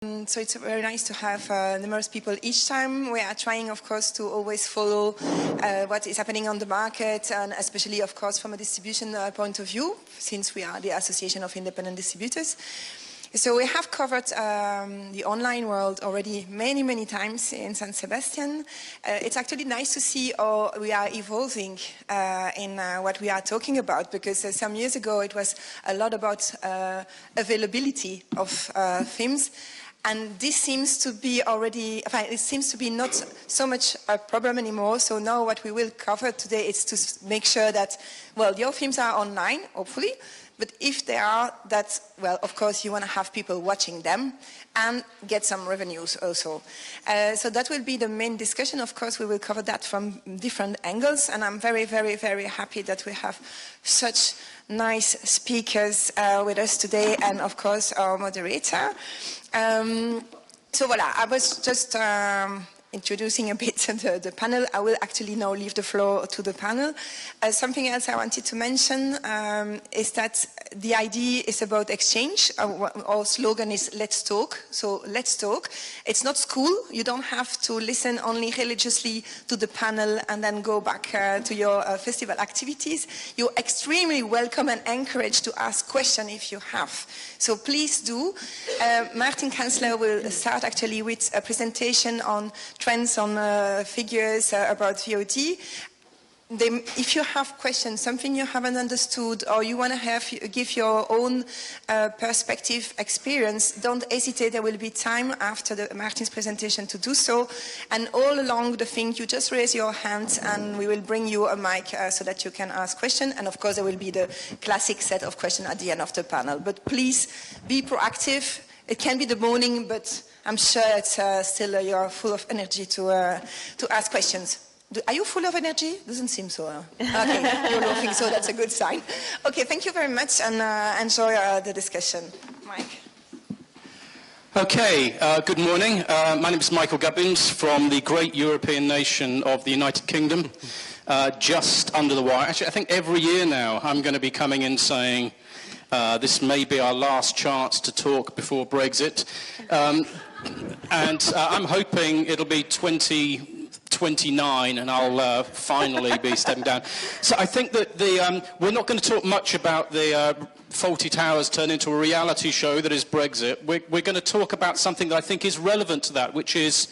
So it's very nice to have numerous people each time. We are trying, of course, to always follow what is happening on the market, and especially, of course, from a distribution point of view, since we are the Association of Independent Distributors. So we have covered the online world already many, many times in San Sebastian. It's actually nice to see how we are evolving in what we are talking about, because some years ago it was a lot about availability of films. And this seems to be already, it seems to be not so much a problem anymore. So now what we will cover today is to make sure that, well, your films are online, hopefully. But if they are, that, well, of course, you want to have people watching them and get some revenues also. So that will be the main discussion. Of course, we will cover that from different angles. And I'm very, very, very happy that we have such nice speakers with us today, and of course our moderator. So voilà, I was just introducing a bit the panel. I will actually now leave the floor to the panel. Something else I wanted to mention is that the idea is about exchange. Our slogan is "Let's talk." So let's talk. It's not school. You don't have to listen only religiously to the panel and then go back to your festival activities. You're extremely welcome and encouraged to ask questions if you have. So please do. Martin Kanzler will start actually with a presentation on trends on figures about VOD. If you have questions, something you haven't understood, or you want to give your own perspective, experience, don't hesitate. There will be time after Martin's presentation to do so. And all along the thing, you just raise your hand and we will bring you a mic so that you can ask questions. And of course, there will be the classic set of questions at the end of the panel. But please be proactive. It can be the morning, but I'm sure it's still you're full of energy to ask questions. Are you full of energy? Doesn't seem so. Okay, you're laughing, so that's a good sign. Okay, thank you very much, and enjoy the discussion. Mike. Okay, good morning. My name is Michael Gubbins from the great European nation of the United Kingdom, just under the wire. Actually, I think every year now I'm going to be coming in saying this may be our last chance to talk before Brexit. And I'm hoping it'll be 2029 and I'll finally be stepping down. So I think that we're not going to talk much about the Fawlty Towers turn into a reality show that is Brexit. We're going to talk about something that I think is relevant to that, which is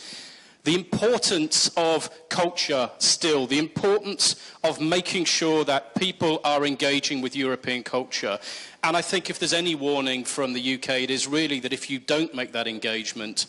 the importance of culture still, the importance of making sure that people are engaging with European culture. And I think if there's any warning from the UK, it is really that if you don't make that engagement,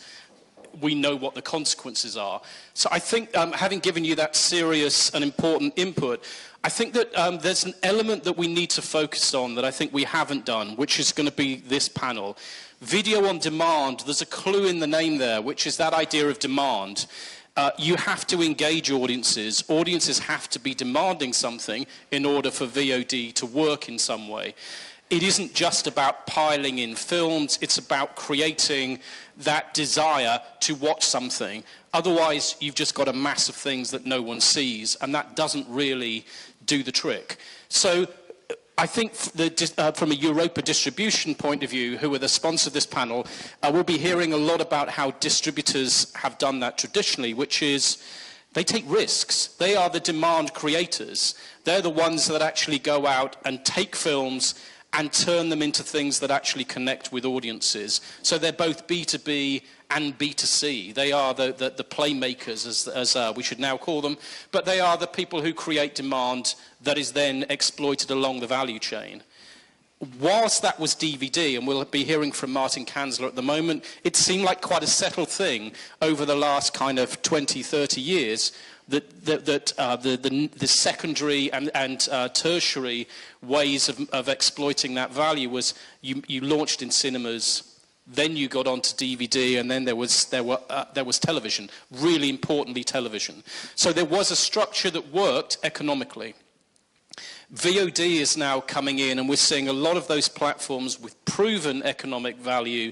we know what the consequences are. So I think, having given you that serious and important input, I think that there's an element that we need to focus on that I think we haven't done, which is going to be this panel. Video on demand, there's a clue in the name there, which is that idea of demand. You have to engage audiences. Audiences have to be demanding something in order for VOD to work in some way. It isn't just about piling in films, it's about creating that desire to watch something. Otherwise, you've just got a mass of things that no one sees, and that doesn't really do the trick. So I think from a Europa Distribution point of view, who are the sponsor of this panel, we'll be hearing a lot about how distributors have done that traditionally, which is they take risks. They are the demand creators. They're the ones that actually go out and take films and turn them into things that actually connect with audiences. So they're both B2B and B2C. They are the playmakers, as we should now call them, but they are the people who create demand that is then exploited along the value chain. Whilst that was DVD, and we'll be hearing from Martin Kanzler at the moment, it seemed like quite a settled thing over the last kind of 20, 30 years, that the secondary and tertiary ways of exploiting that value was you launched in cinemas, then you got onto DVD, and then there was television, really importantly television. So there was a structure that worked economically. VOD is now coming in, and we're seeing a lot of those platforms with proven economic value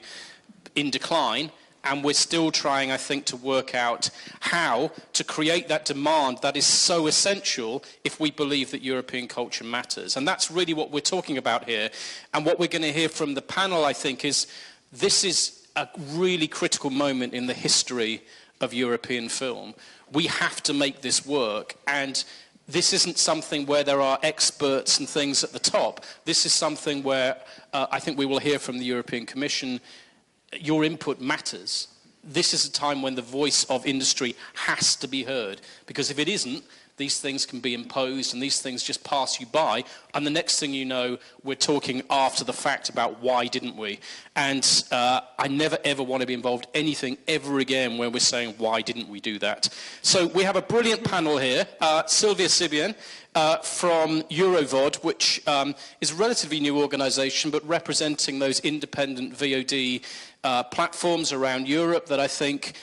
in decline. And we're still trying, I think, to work out how to create that demand that is so essential if we believe that European culture matters. And that's really what we're talking about here. And what we're going to hear from the panel, I think, is this is a really critical moment in the history of European film. We have to make this work, and this isn't something where there are experts and things at the top. This is something where I think we will hear from the European Commission, your input matters. This is a time when the voice of industry has to be heard, because if it isn't, these things can be imposed and these things just pass you by, and the next thing you know, we're talking after the fact about why didn't we? And I never ever want to be involved anything ever again where we're saying why didn't we do that. So we have a brilliant panel here. Silvia Cibien from EuroVod, which is a relatively new organisation but representing those independent VOD platforms around Europe that I think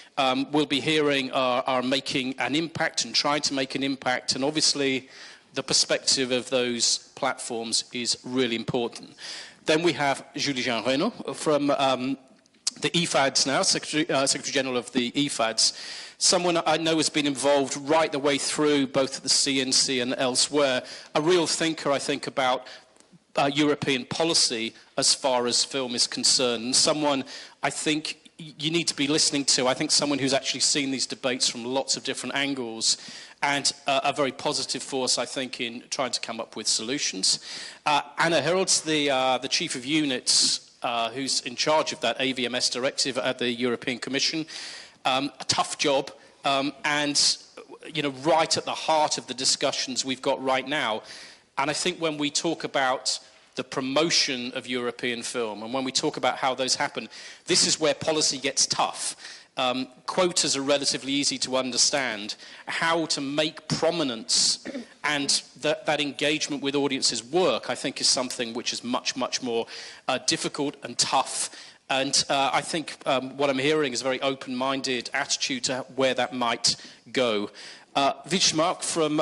we'll be hearing are making an impact and trying to make an impact, and obviously the perspective of those platforms is really important. Then we have Julie-Jeanne Régnault from the EFADs now, Secretary General of the EFADs, someone I know has been involved right the way through both at the CNC and elsewhere, a real thinker, I think, about European policy as far as film is concerned, and someone I think you need to be listening to. I think someone who's actually seen these debates from lots of different angles, and a very positive force, I think, in trying to come up with solutions. Anna Herold's the Chief of Units, who's in charge of that AVMS directive at the European Commission. A tough job, and right at the heart of the discussions we've got right now. And I think when we talk about the promotion of European film, and when we talk about how those happen, this is where policy gets tough. Quotas are relatively easy to understand. How to make prominence and that engagement with audiences work, I think, is something which is much, much more difficult and tough. And I think what I'm hearing is a very open-minded attitude to where that might go. Schmarc from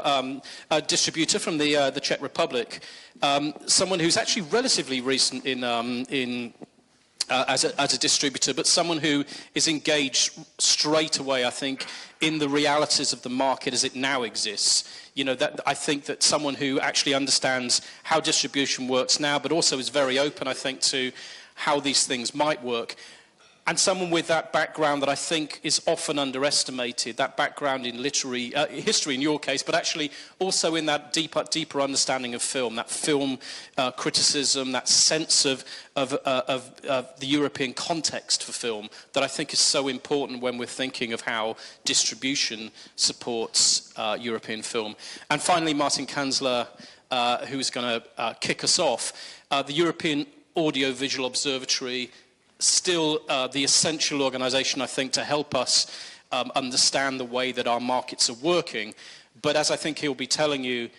a distributor from the Czech Republic, someone who's actually relatively recent as a distributor, but someone who is engaged straight away, I think, in the realities of the market as it now exists. I think that someone who actually understands how distribution works now, but also is very open, I think, to how these things might work. And someone with that background that I think is often underestimated, that background in literary history in your case, but actually also in that deeper understanding of film, that film criticism, that sense of the European context for film that I think is so important when we're thinking of how distribution supports European film. And finally, Martin Kanzler, who's going to kick us off. The European Audiovisual Observatory, still the essential organisation, I think, to help us understand the way that our markets are working. But as I think he'll be telling you,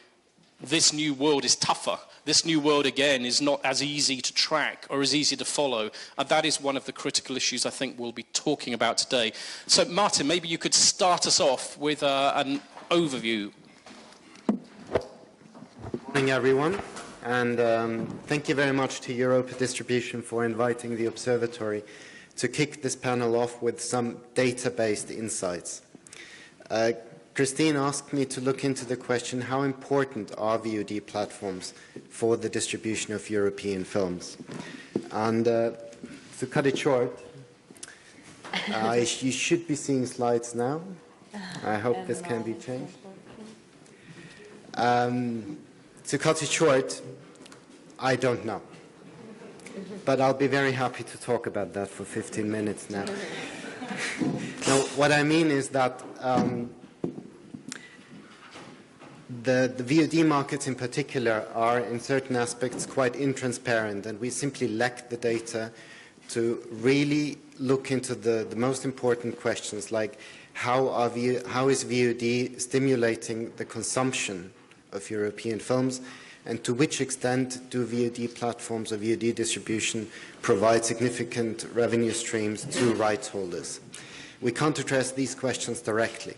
this new world is tougher. This new world, again, is not as easy to track or as easy to follow. And that is one of the critical issues I think we'll be talking about today. So, Martin, maybe you could start us off with an overview. Good morning, everyone. And thank you very much to Europa Distribution for inviting the Observatory to kick this panel off with some data-based insights. Christine asked me to look into the question, how important are VOD platforms for the distribution of European films? And to cut it short, you should be seeing slides now. I hope this can be changed. To cut it short, I don't know. But I'll be very happy to talk about that for 15 minutes now. Now, what I mean is that the VOD markets in particular are in certain aspects quite intransparent, and we simply lack the data to really look into the most important questions, like how is VOD stimulating the consumption of European films, and to which extent do VOD platforms or VOD distribution provide significant revenue streams to rights holders. We can't address these questions directly.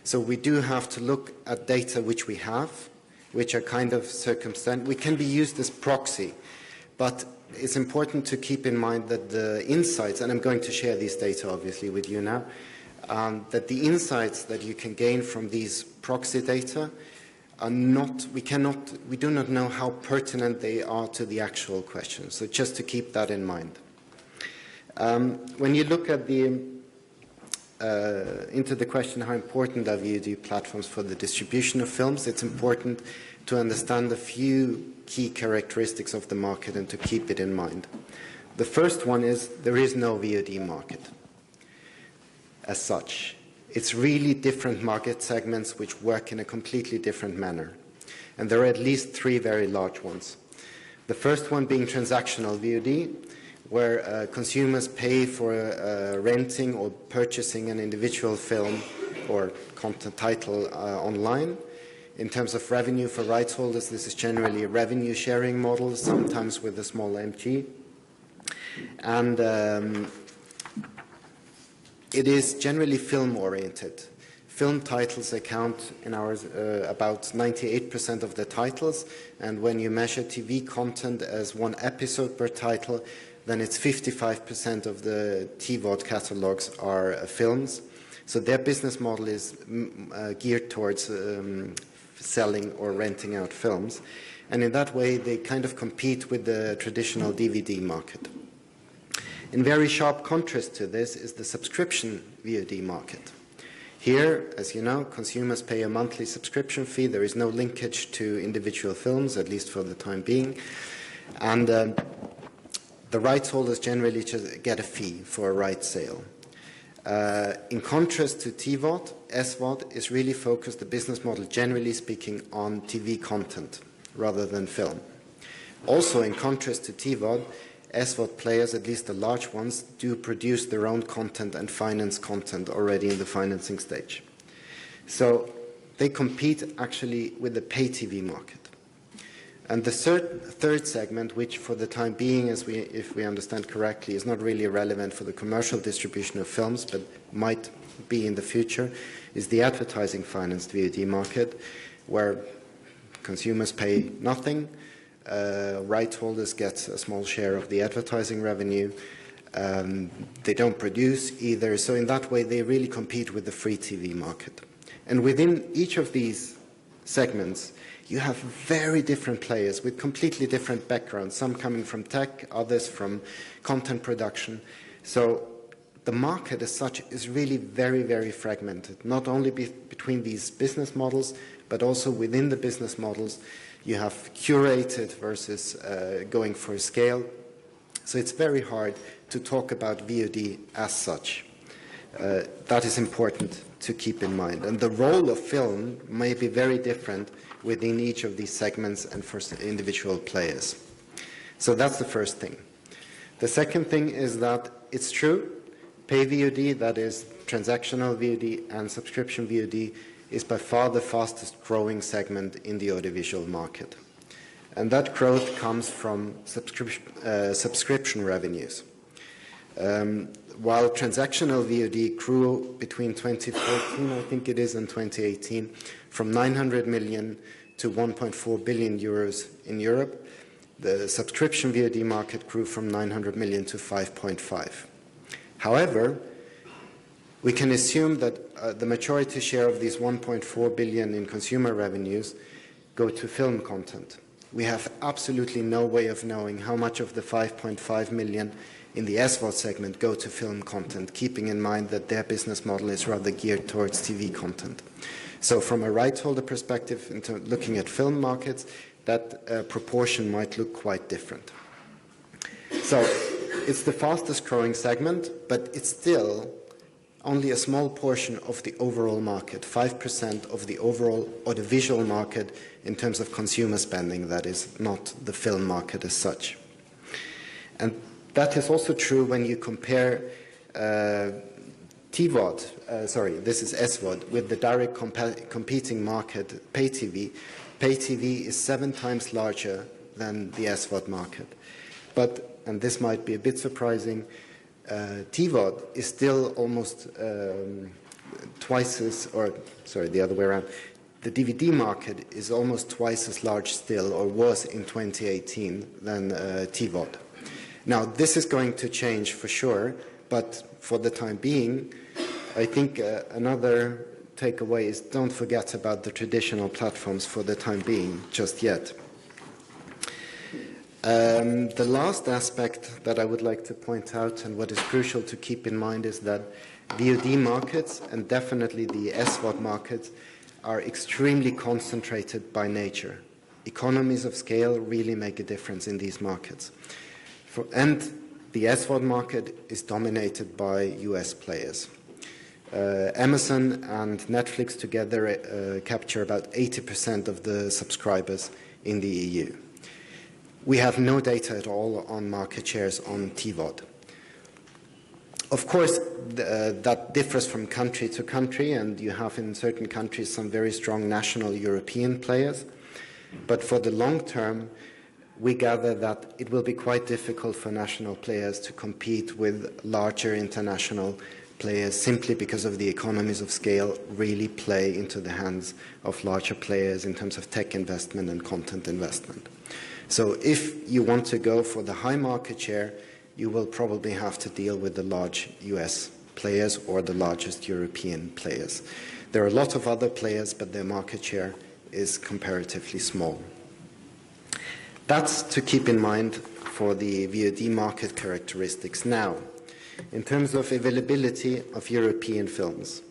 So we do have to look at data which we have, which are kind of circumstantial. We can be used as proxy, but it's important to keep in mind that the insights, and I'm going to share these data obviously with you now, that the insights that you can gain from these proxy data are not, we do not know how pertinent they are to the actual question. So just to keep that in mind. When you look at into the question how important are VOD platforms for the distribution of films, it's important to understand a few key characteristics of the market and to keep it in mind. The first one is there is no VOD market as such. It's really different market segments which work in a completely different manner. And there are at least three very large ones. The first one being transactional VOD, where consumers pay for renting or purchasing an individual film or content title online. In terms of revenue for rights holders, this is generally a revenue sharing model, sometimes with a small MG. And it is generally film-oriented. Film titles account in ours about 98% of the titles, and when you measure TV content as one episode per title, then it's 55% of the TVOD catalogs are films. So their business model is geared towards selling or renting out films. And in that way, they kind of compete with the traditional DVD market. In very sharp contrast to this is the subscription VOD market. Here, as you know, consumers pay a monthly subscription fee. There is no linkage to individual films, at least for the time being. And the rights holders generally just get a fee for a rights sale. In contrast to TVOD, SVOD is really focused, the business model generally speaking, on TV content rather than film. Also, in contrast to TVOD, SVOD players, at least the large ones, do produce their own content and finance content already in the financing stage. So they compete actually with the pay TV market. And the third segment, which for the time being, if we understand correctly, is not really relevant for the commercial distribution of films, but might be in the future, is the advertising financed VOD market, where consumers pay nothing, rights holders get a small share of the advertising revenue, they don't produce either, so in that way they really compete with the free TV market. And within each of these segments, you have very different players with completely different backgrounds, some coming from tech, others from content production. So the market as such is really very, very fragmented, not only between these business models, but also within the business models. You have curated versus going for scale. So it's very hard to talk about VOD as such. That is important to keep in mind. And the role of film may be very different within each of these segments and for individual players. So that's the first thing. The second thing is that it's true, pay VOD, that is transactional VOD and subscription VOD, is by far the fastest growing segment in the audiovisual market. And that growth comes from subscription revenues. While transactional VOD grew between 2014, I think it is, and 2018, from 900 million to 1.4 billion euros in Europe, the subscription VOD market grew from 900 million to 5.5. However, we can assume that the majority share of these 1.4 billion in consumer revenues go to film content. We have absolutely no way of knowing how much of the 5.5 million in the SVOD segment go to film content, keeping in mind that their business model is rather geared towards TV content. So from a rights holder perspective, into looking at film markets, that proportion might look quite different. So it's the fastest growing segment, but it's still only a small portion of the overall market, 5% of the overall audiovisual market in terms of consumer spending, that is not the film market as such. And that is also true when you compare TVOD, this is SVOD, with the direct competing market, pay TV. Pay TV is 7 times larger than the SVOD market. But, and this might be a bit surprising, TVOD is still almost twice as, or sorry, the other way around. The DVD market is almost twice as large still, or was in 2018, than TVOD. Now, this is going to change for sure, but for the time being, I think another takeaway is don't forget about the traditional platforms for the time being, just yet. The last aspect that I would like to point out, and what is crucial to keep in mind, is that VOD markets, and definitely the SVOD markets, are extremely concentrated by nature. Economies of scale really make a difference in these markets. And the SVOD market is dominated by US players. Amazon and Netflix together capture about 80% of the subscribers in the EU. We have no data at all on market shares on TVOD. Of course, that differs from country to country, and you have in certain countries some very strong national European players. But for the long term, we gather that it will be quite difficult for national players to compete with larger international players, simply because of the economies of scale really play into the hands of larger players in terms of tech investment and content investment. So if you want to go for the high market share, you will probably have to deal with the large US players or the largest European players. There are a lot of other players, but their market share is comparatively small. That's to keep in mind for the VOD market characteristics. Now, in terms of availability of European films,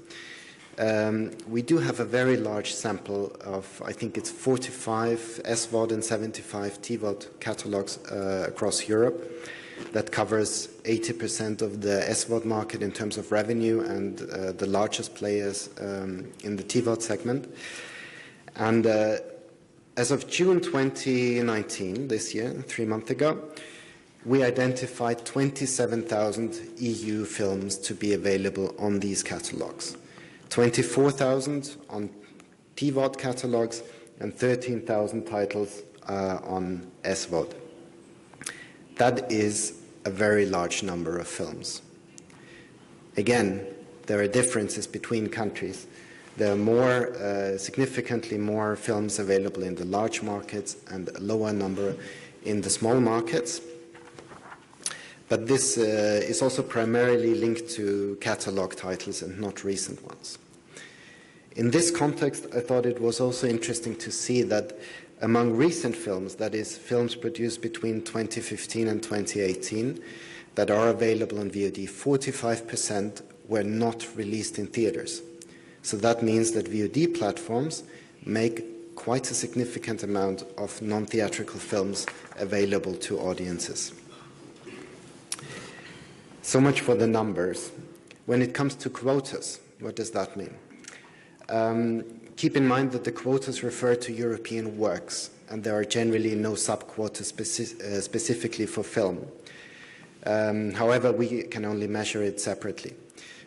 we do have a very large sample of, I think it's 45 SVOD and 75 TVOD catalogs across Europe. That covers 80% of the SVOD market in terms of revenue and the largest players in the TVOD segment. And as of June 2019, this year, 3 months ago, we identified 27,000 EU films to be available on these catalogs. 24,000 on TVOD catalogs and 13,000 titles on SVOD. That is a very large number of films. Again, there are differences between countries. There are significantly more films available in the large markets and a lower number in the small markets. But this is also primarily linked to catalog titles and not recent ones. In this context, I thought it was also interesting to see that among recent films, that is, films produced between 2015 and 2018, that are available on VOD, 45% were not released in theaters. So that means that VOD platforms make quite a significant amount of non-theatrical films available to audiences. So much for the numbers. When it comes to quotas, what does that mean? Keep in mind that the quotas refer to European works, and there are generally no sub-quotas specifically for film. However, we can only measure it separately.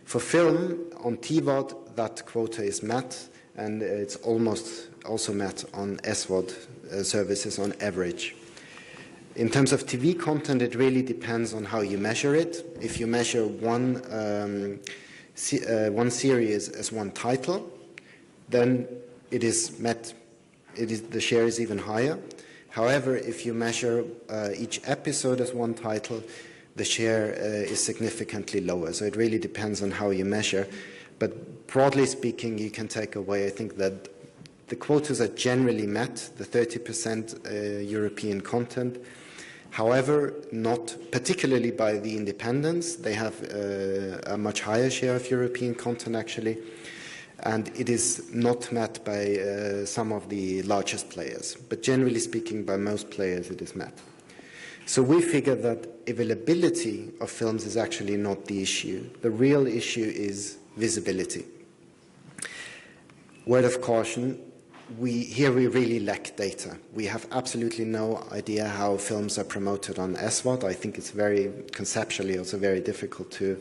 For film, on TVOD, that quota is met, and it's almost also met on SVOD services on average. In terms of TV content, it really depends on how you measure it. If you measure one series as one title, then it is met. The share is even higher. However, if you measure each episode as one title, the share is significantly lower. So it really depends on how you measure. But broadly speaking, you can take away, I think, that the quotas are generally met, the 30% European content. However, not particularly by the independents. They have a much higher share of European content, actually. And it is not met by some of the largest players. But generally speaking, by most players, it is met. So we figure that availability of films is actually not the issue. The real issue is visibility. Word of caution, here we really lack data. We have absolutely no idea how films are promoted on SVOD. I think it's very conceptually also very difficult to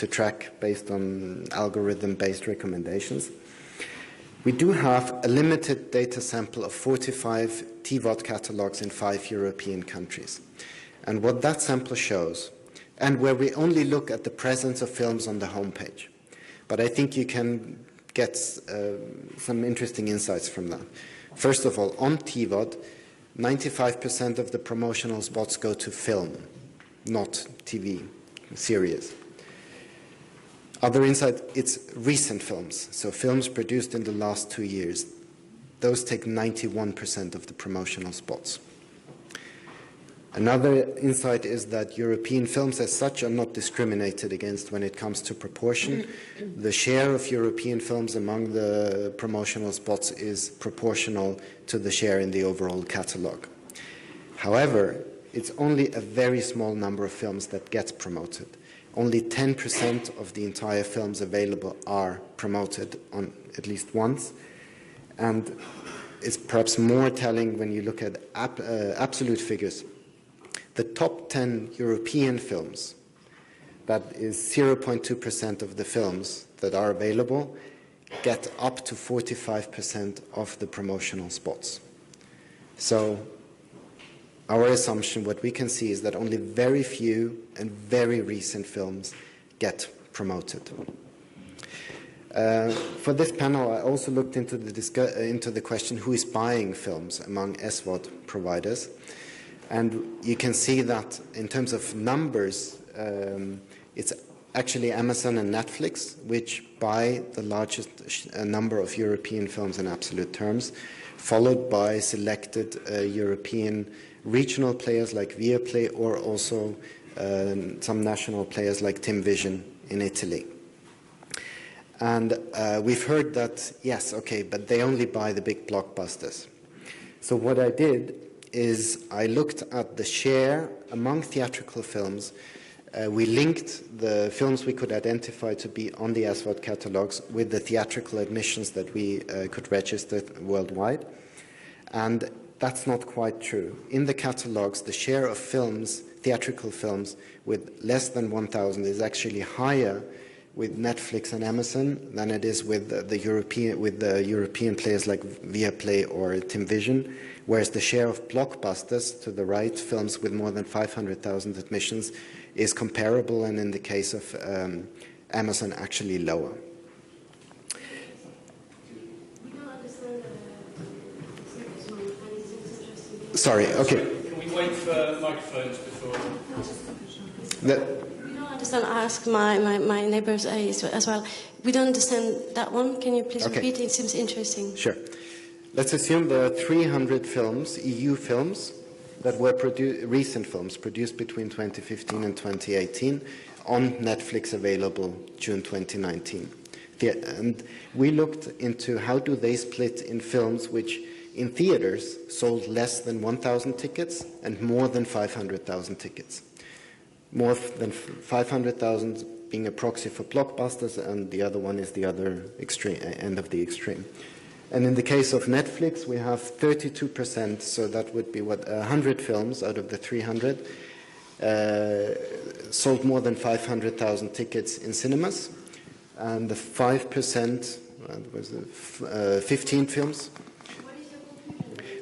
track based on algorithm-based recommendations. We do have a limited data sample of 45 TVOD catalogs in 5 European countries. And what that sample shows, and where we only look at the presence of films on the homepage, but I think you can get some interesting insights from that. First of all, on TVOD, 95% of the promotional spots go to film, not TV series. Other insight, it's recent films, so films produced in the last 2 years. Those take 91% of the promotional spots. Another insight is that European films as such are not discriminated against when it comes to proportion. The share of European films among the promotional spots is proportional to the share in the overall catalogue. However, it's only a very small number of films that gets promoted. Only 10% of the entire films available are promoted on at least once, and it's perhaps more telling when you look at absolute figures. The top 10 European films, that is 0.2% of the films that are available, get up to 45% of the promotional spots. So our assumption, what we can see, is that only very few and very recent films get promoted. For this panel, I also looked into the question, who is buying films among SVOD providers? And you can see that in terms of numbers, it's actually Amazon and Netflix which buy the largest number of European films in absolute terms, followed by selected European regional players like Viaplay, or also some national players like TIMvision in Italy. And we've heard that, yes, okay, but they only buy the big blockbusters. So what I did is I looked at the share among theatrical films. We linked the films we could identify to be on the SVOD catalogues with the theatrical admissions that we could register worldwide. And that's not quite true. In the catalogues, the share of films, theatrical films, with less than 1,000 is actually higher with Netflix and Amazon than it is with the European players like Viaplay or TIMvision, whereas the share of blockbusters to the right, films with more than 500,000 admissions, is comparable, and in the case of Amazon, actually lower. Sorry, okay. Can we wait for microphones before? We don't understand. Ask my neighbors as well. We don't understand that one. Can you please repeat? It seems interesting. Sure. Let's assume there are 300 films, EU films, that were recent films produced between 2015 and 2018 on Netflix, available June 2019. And we looked into how do they split in films which in theaters sold less than 1,000 tickets and more than 500,000 tickets. More than 500,000 being a proxy for blockbusters, and the other one is the other extreme end of the extreme. And in the case of Netflix, we have 32%, so that would be 100 films out of the 300 sold more than 500,000 tickets in cinemas, and the 5% was 15 films.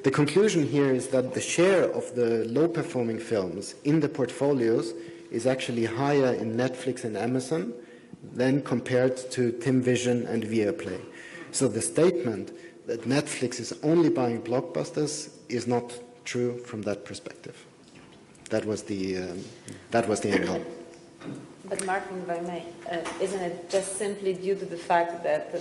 The conclusion here is that the share of the low-performing films in the portfolios is actually higher in Netflix and Amazon than compared to TIMvision and Viaplay. So the statement that Netflix is only buying blockbusters is not true from that perspective. That was the angle. But Martin, if I may, isn't it just simply due to the fact that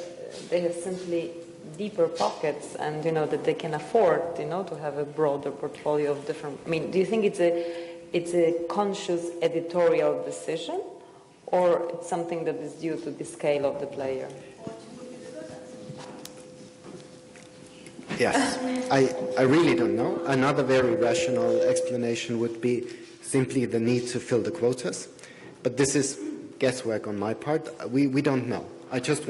they have simply deeper pockets, and that they can afford to have a broader portfolio of different? I mean, do you think it's a conscious editorial decision, or it's something that is due to the scale of the player? Yes, I really don't know. Another very rational explanation would be simply the need to fill the quotas, but this is guesswork on my part. We don't know. I just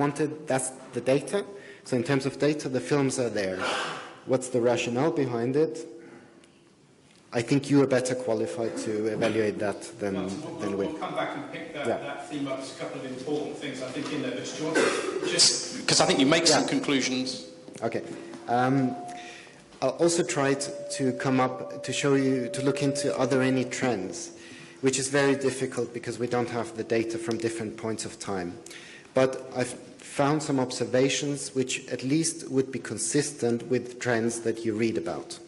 that's the data. So in terms of data, the films are there. What's the rationale behind it? I think you are better qualified to evaluate that than we. We'll come back and pick that theme up. There's a couple of important things I think in there. But do you want to just because I think you make some conclusions. Okay. I'll also try to come up to show you, to look into are there any trends, which is very difficult because we don't have the data from different points of time. But I've found some observations which at least would be consistent with trends that you read about.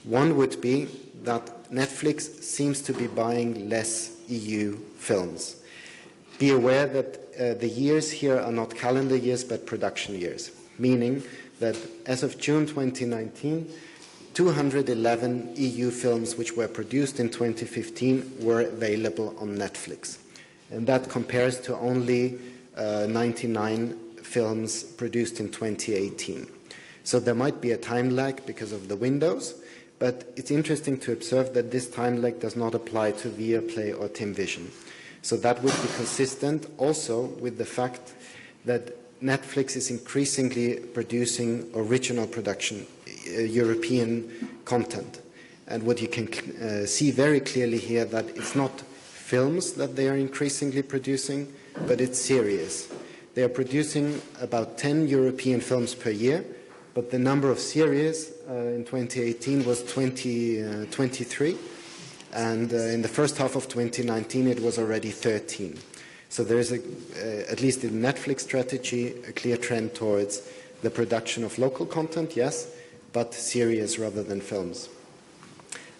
One would be that Netflix seems to be buying less EU films. Be aware that the years here are not calendar years but production years, meaning that as of June 2019, 211 EU films which were produced in 2015 were available on Netflix. And that compares to only 99 films produced in 2018. So there might be a time lag because of the windows, but it's interesting to observe that this time lag does not apply to Viaplay or TimVision. So that would be consistent also with the fact that Netflix is increasingly producing original production, European content. And what you can see very clearly here that it's not films that they are increasingly producing, but it's series. They are producing about 10 European films per year, but the number of series in 2018 was 23, and in the first half of 2019 it was already 13. So there is, at least in Netflix strategy, a clear trend towards the production of local content, yes, but series rather than films.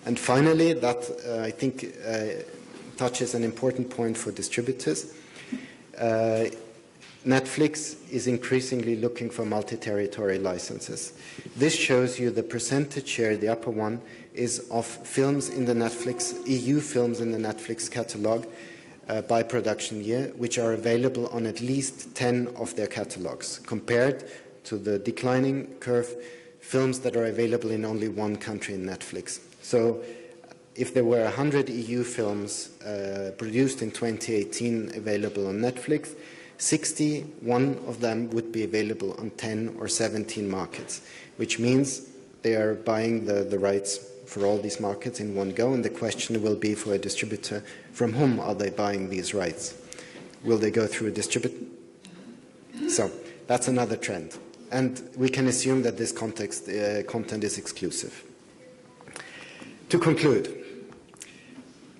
And finally, that I think touches an important point for distributors. Netflix is increasingly looking for multi-territory licenses. This shows you the percentage share, the upper one, is of films in the Netflix, EU films in the Netflix catalog by production year, which are available on at least 10 of their catalogs, compared to the declining curve, films that are available in only one country in Netflix. So if there were 100 EU films produced in 2018 available on Netflix, 61 of them would be available on 10 or 17 markets, which means they are buying the rights for all these markets in one go, and the question will be for a distributor, from whom are they buying these rights? Will they go through a distributor? So that's another trend. And we can assume that this content is exclusive. To conclude,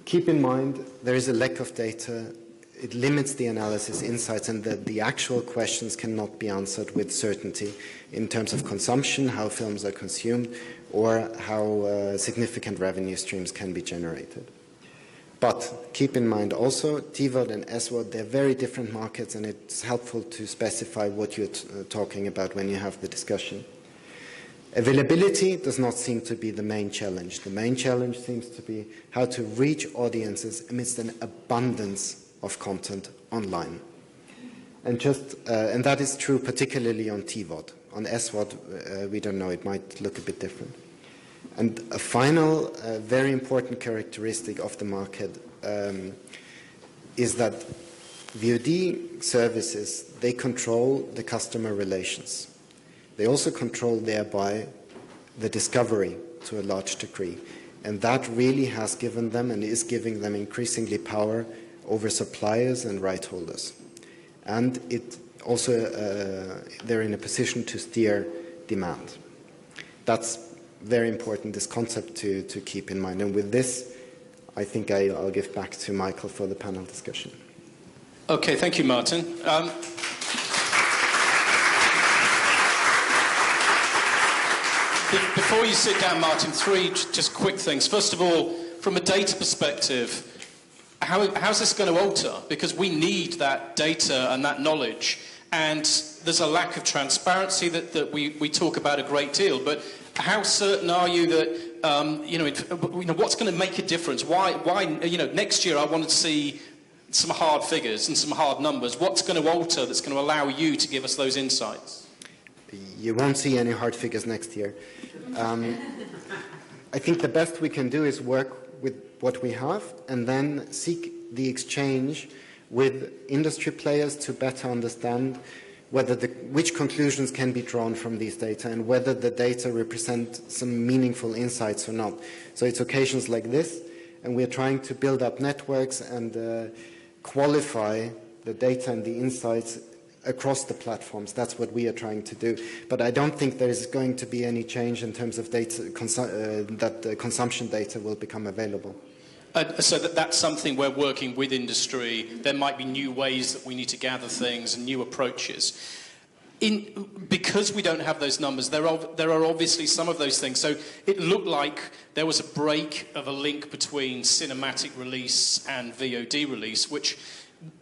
keep in mind there is a lack of data. It limits the analysis insights, and the actual questions cannot be answered with certainty in terms of consumption, how films are consumed, or how significant revenue streams can be generated. But keep in mind also, TVOD and SVOD, they're very different markets, and it's helpful to specify what you're talking about when you have the discussion. Availability does not seem to be the main challenge. The main challenge seems to be how to reach audiences amidst an abundance of content online. And that is true particularly on TVOD. On SVOD, we don't know, it might look a bit different. And a final, very important characteristic of the market is that VOD services, they control the customer relations. They also control thereby the discovery to a large degree. And that really has given them and is giving them increasingly power over suppliers and right holders. And it also, they're in a position to steer demand. That's very important, this concept to keep in mind. And with this, I think I'll give back to Michael for the panel discussion. Okay, thank you, Martin. Before you sit down, Martin, three just quick things. First of all, from a data perspective, how's this going to alter? Because we need that data and that knowledge, and there's a lack of transparency that we talk about a great deal. But how certain are you that what's going to make a difference? Why next year I want to see some hard figures and some hard numbers. What's going to alter that's going to allow you to give us those insights? You won't see any hard figures next year. I think the best we can do is work with what we have and then seek the exchange with industry players to better understand which conclusions can be drawn from these data and whether the data represent some meaningful insights or not. So it's occasions like this, and we're trying to build up networks and qualify the data and the insights across the platforms. That's what we are trying to do. But I don't think there is going to be any change in terms of data that the consumption data will become available. So that's something we're working with industry. There might be new ways that we need to gather things and new approaches. Because we don't have those numbers, there are obviously some of those things. So it looked like there was a break of a link between cinematic release and VOD release, which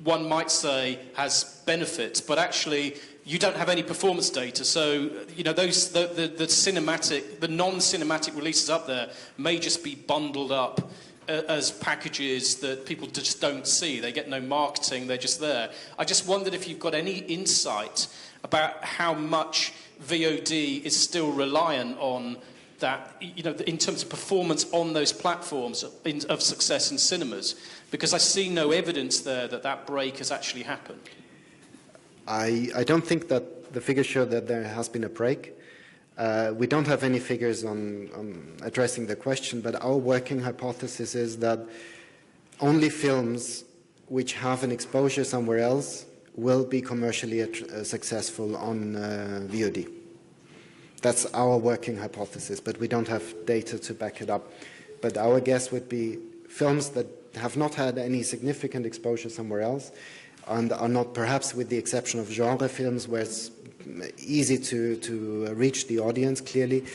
one might say has benefits, but actually you don't have any performance data, so you know the cinematic, the non-cinematic releases up there may just be bundled up as packages that people just don't see. They get no marketing; they're just there. I just wondered if you've got any insight about how much VOD is still reliant on that, you know, in terms of performance on those platforms of success in cinemas, because I see no evidence there that that break has actually happened. I don't think that the figures show that there has been a break. We don't have any figures on addressing the question, but our working hypothesis is that only films which have an exposure somewhere else will be commercially successful on VOD. That's our working hypothesis, but we don't have data to back it up. But our guess would be films that have not had any significant exposure somewhere else and are not, perhaps with the exception of genre films where it's easy to reach the audience clearly,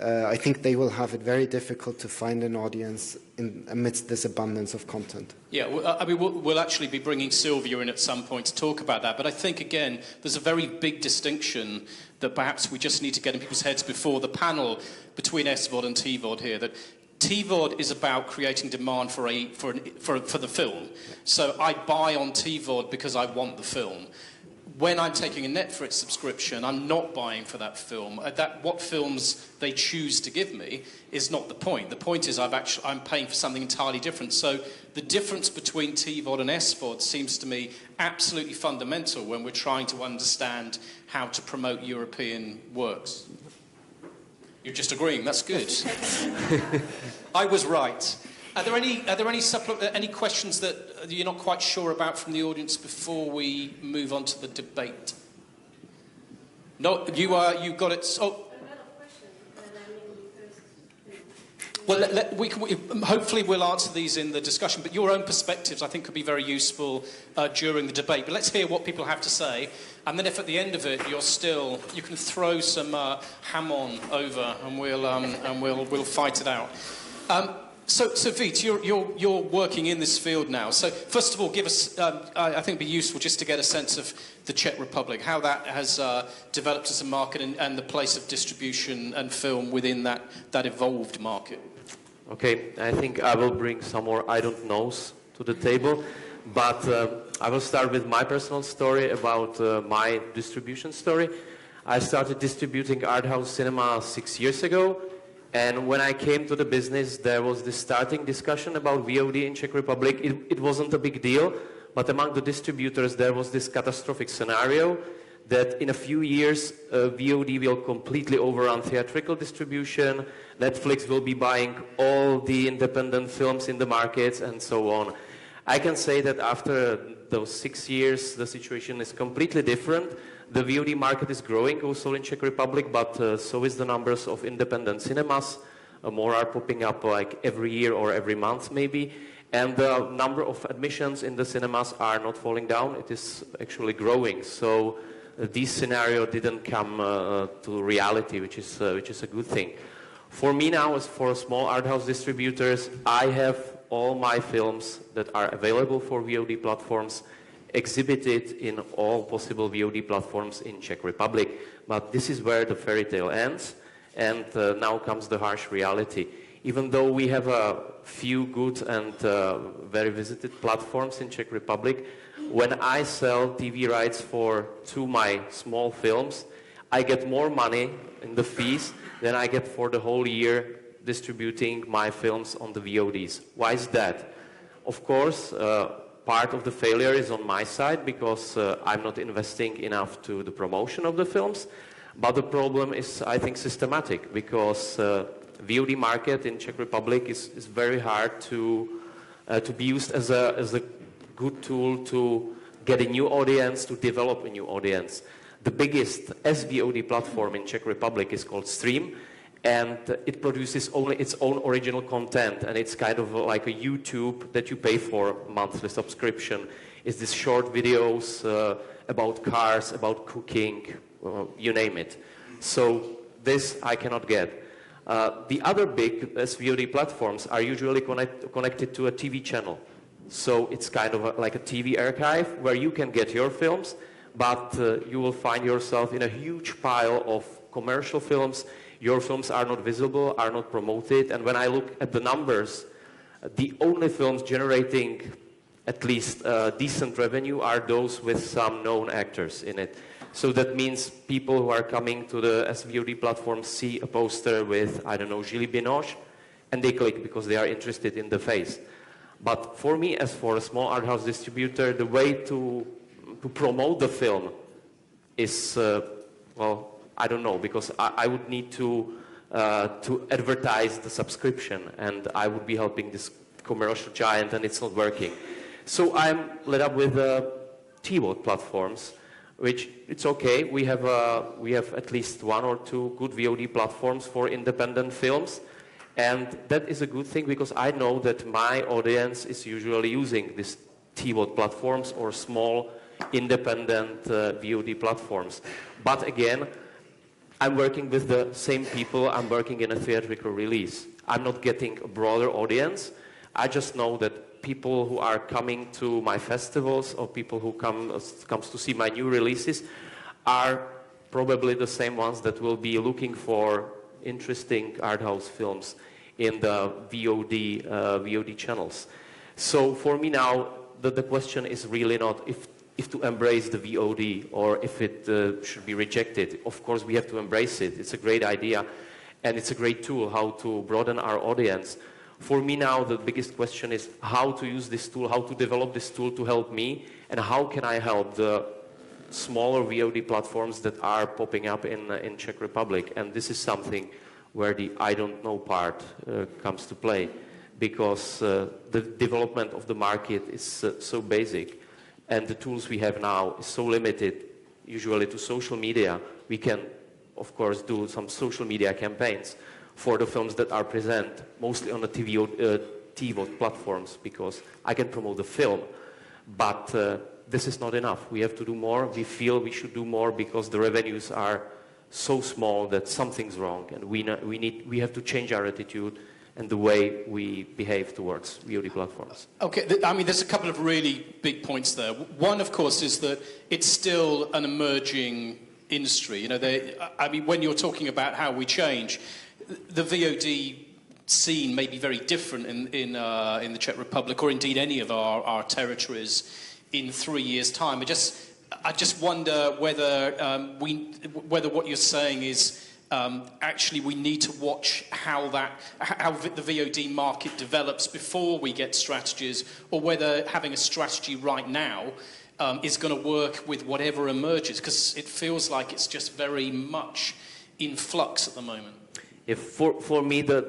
I think they will have it very difficult to find an audience amidst this abundance of content. Yeah, well, I mean, we'll actually be bringing Silvia in at some point to talk about that, but I think, again, there's a very big distinction that perhaps we just need to get in people's heads before the panel between SVOD and TVOD here, that TVOD is about creating demand for the film. So I buy on TVOD because I want the film. When I'm taking a Netflix subscription, I'm not buying for that film. What films they choose to give me is not the point. The point is I'm paying for something entirely different. So the difference between TVOD and SVOD seems to me absolutely fundamental when we're trying to understand how to promote European works. You're just agreeing. That's good. I was right. Are there any questions that you're not quite sure about from the audience before we move on to the debate? No, you got it. Oh. Well, hopefully we'll answer these in the discussion, but your own perspectives, I think, could be very useful during the debate. But let's hear what people have to say, and then if at the end of it you can throw some ham on over, and we'll fight it out. So Vít, you're working in this field now. So first of all, give us, I think it'd be useful just to get a sense of the Czech Republic, how that has developed as a market and the place of distribution and film within that evolved market. Okay, I think I will bring some more I don't knows to the table, but I will start with my personal story about my distribution story. I started distributing art house cinema 6 years ago. And when I came to the business, there was this starting discussion about VOD in Czech Republic. It wasn't a big deal, but among the distributors, there was this catastrophic scenario that in a few years, VOD will completely overrun theatrical distribution, Netflix will be buying all the independent films in the markets, and so on. I can say that after those 6 years, the situation is completely different. The VOD market is growing also in Czech Republic, but so is the numbers of independent cinemas. More are popping up like every year or every month maybe. And the number of admissions in the cinemas are not falling down. It is actually growing. So this scenario didn't come to reality, which is a good thing. For me now, as for small art house distributors, I have all my films that are available for VOD platforms exhibited in all possible VOD platforms in Czech Republic. But this is where the fairy tale ends, and now comes the harsh reality. Even though we have a few good and very visited platforms in Czech Republic, when I sell TV rights for 2 my small films, I get more money in the fees than I get for the whole year distributing my films on the VODs. Why is that? Of course, part of the failure is on my side because I'm not investing enough to the promotion of the films. But the problem is, I think, systematic because VOD market in Czech Republic is very hard to be used as a good tool to get a new audience, to develop a new audience. The biggest SVOD platform in Czech Republic is called Stream, and it produces only its own original content, and it's kind of like a YouTube that you pay for monthly subscription. It's these short videos about cars, about cooking, you name it. So this I cannot get. The other big SVOD platforms are usually connected to a TV channel. So it's kind of like a TV archive where you can get your films, but you will find yourself in a huge pile of commercial films. Your films are not visible, are not promoted, and when I look at the numbers, the only films generating at least decent revenue are those with some known actors in it. So that means people who are coming to the SVOD platform see a poster with, I don't know, Julie-Jeanne, and they click because they are interested in the face. But for me, as for a small art house distributor, the way to promote the film is, well, I don't know, because I would need to advertise the subscription, and I would be helping this commercial giant, and it's not working. So I'm led up with TVOD platforms, which it's okay. We have at least 1 or 2 good VOD platforms for independent films, and that is a good thing because I know that my audience is usually using these TVOD platforms or small independent VOD platforms. But again, I'm working with the same people I'm working in a theatrical release. I'm not getting a broader audience. I just know that people who are coming to my festivals or people who comes to see my new releases are probably the same ones that will be looking for interesting art house films in the VOD channels. So for me now, the question is really not if to embrace the VOD or if it should be rejected. Of course, we have to embrace it. It's a great idea, and it's a great tool how to broaden our audience. For me now, the biggest question is how to use this tool, how to develop this tool to help me, and how can I help the smaller VOD platforms that are popping up in Czech Republic. And this is something where the I don't know part comes to play, because the development of the market is so basic, and the tools we have now is so limited, usually to social media. We can, of course, do some social media campaigns for the films that are present, mostly on the TVOD platforms, because I can promote the film. But this is not enough. We have to do more. We feel we should do more because the revenues are so small that something's wrong, and we have to change our attitude and the way we behave towards VOD platforms. Okay, I mean, there's a couple of really big points there. One, of course, is that it's still an emerging industry. You know, I mean, when you're talking about how we change, the VOD scene may be very different in the Czech Republic, or indeed any of our territories in 3 years' time. I just wonder whether whether what you're saying is actually we need to watch how the VOD market develops before we get strategies, or whether having a strategy right now is going to work with whatever emerges, because it feels like it's just very much in flux at the moment. If for me, the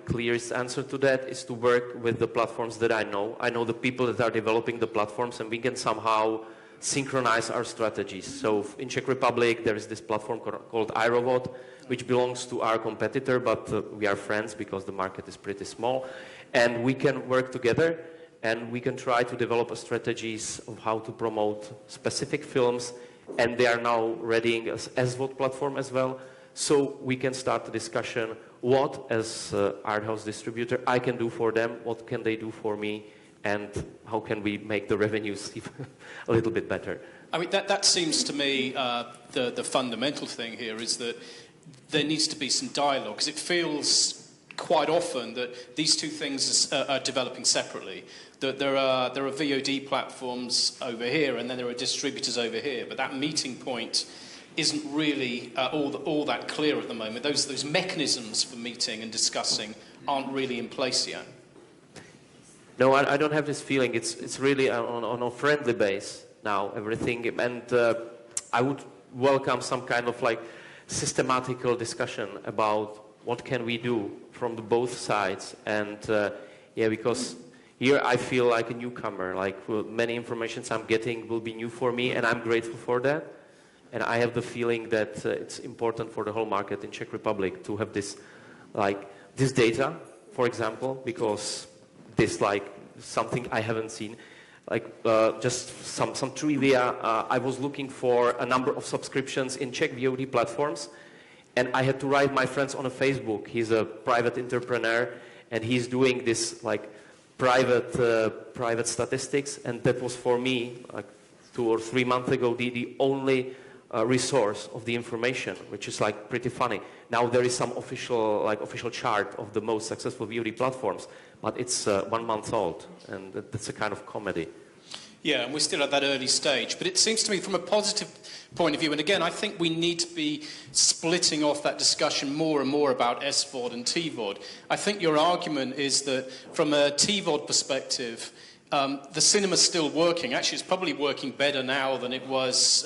clearest answer to that is to work with the platforms that I know. I know the people that are developing the platforms, and we can somehow synchronize our strategies. So in Czech Republic, there is this platform called EuroVod, which belongs to our competitor, but we are friends because the market is pretty small. And we can work together, and we can try to develop strategies of how to promote specific films, and they are now readying an SVOD platform as well. So we can start the discussion, what as art house distributor I can do for them, what can they do for me, and how can we make the revenues a little bit better. I mean, that seems to me the fundamental thing here is that there needs to be some dialogue, because it feels quite often that these two things are developing separately. That there are VOD platforms over here, and then there are distributors over here, but that meeting point isn't really all that clear at the moment. Those mechanisms for meeting and discussing aren't really in place yet. No, I don't have this feeling. It's really on a friendly base now, everything. And I would welcome some kind of systematical discussion about what can we do from both sides. And because here I feel like a newcomer. Many informations I'm getting will be new for me, and I'm grateful for that. And I have the feeling that it's important for the whole market in Czech Republic to have this data, for example, because this something I haven't seen. Just some trivia. I was looking for a number of subscriptions in Czech VOD platforms, and I had to write my friends on a Facebook. He's a private entrepreneur, and he's doing this private statistics, and that was for me 2 or 3 months ago the only resource of the information, which is like pretty funny. Now there is some official chart of the most successful VOD platforms, but it's 1 month old, and that's a kind of comedy. Yeah, and we're still at that early stage. But it seems to me, from a positive point of view, and again, I think we need to be splitting off that discussion more and more about SVOD and TVOD. I think your argument is that from a TVOD perspective, the cinema's still working. Actually, it's probably working better now than it was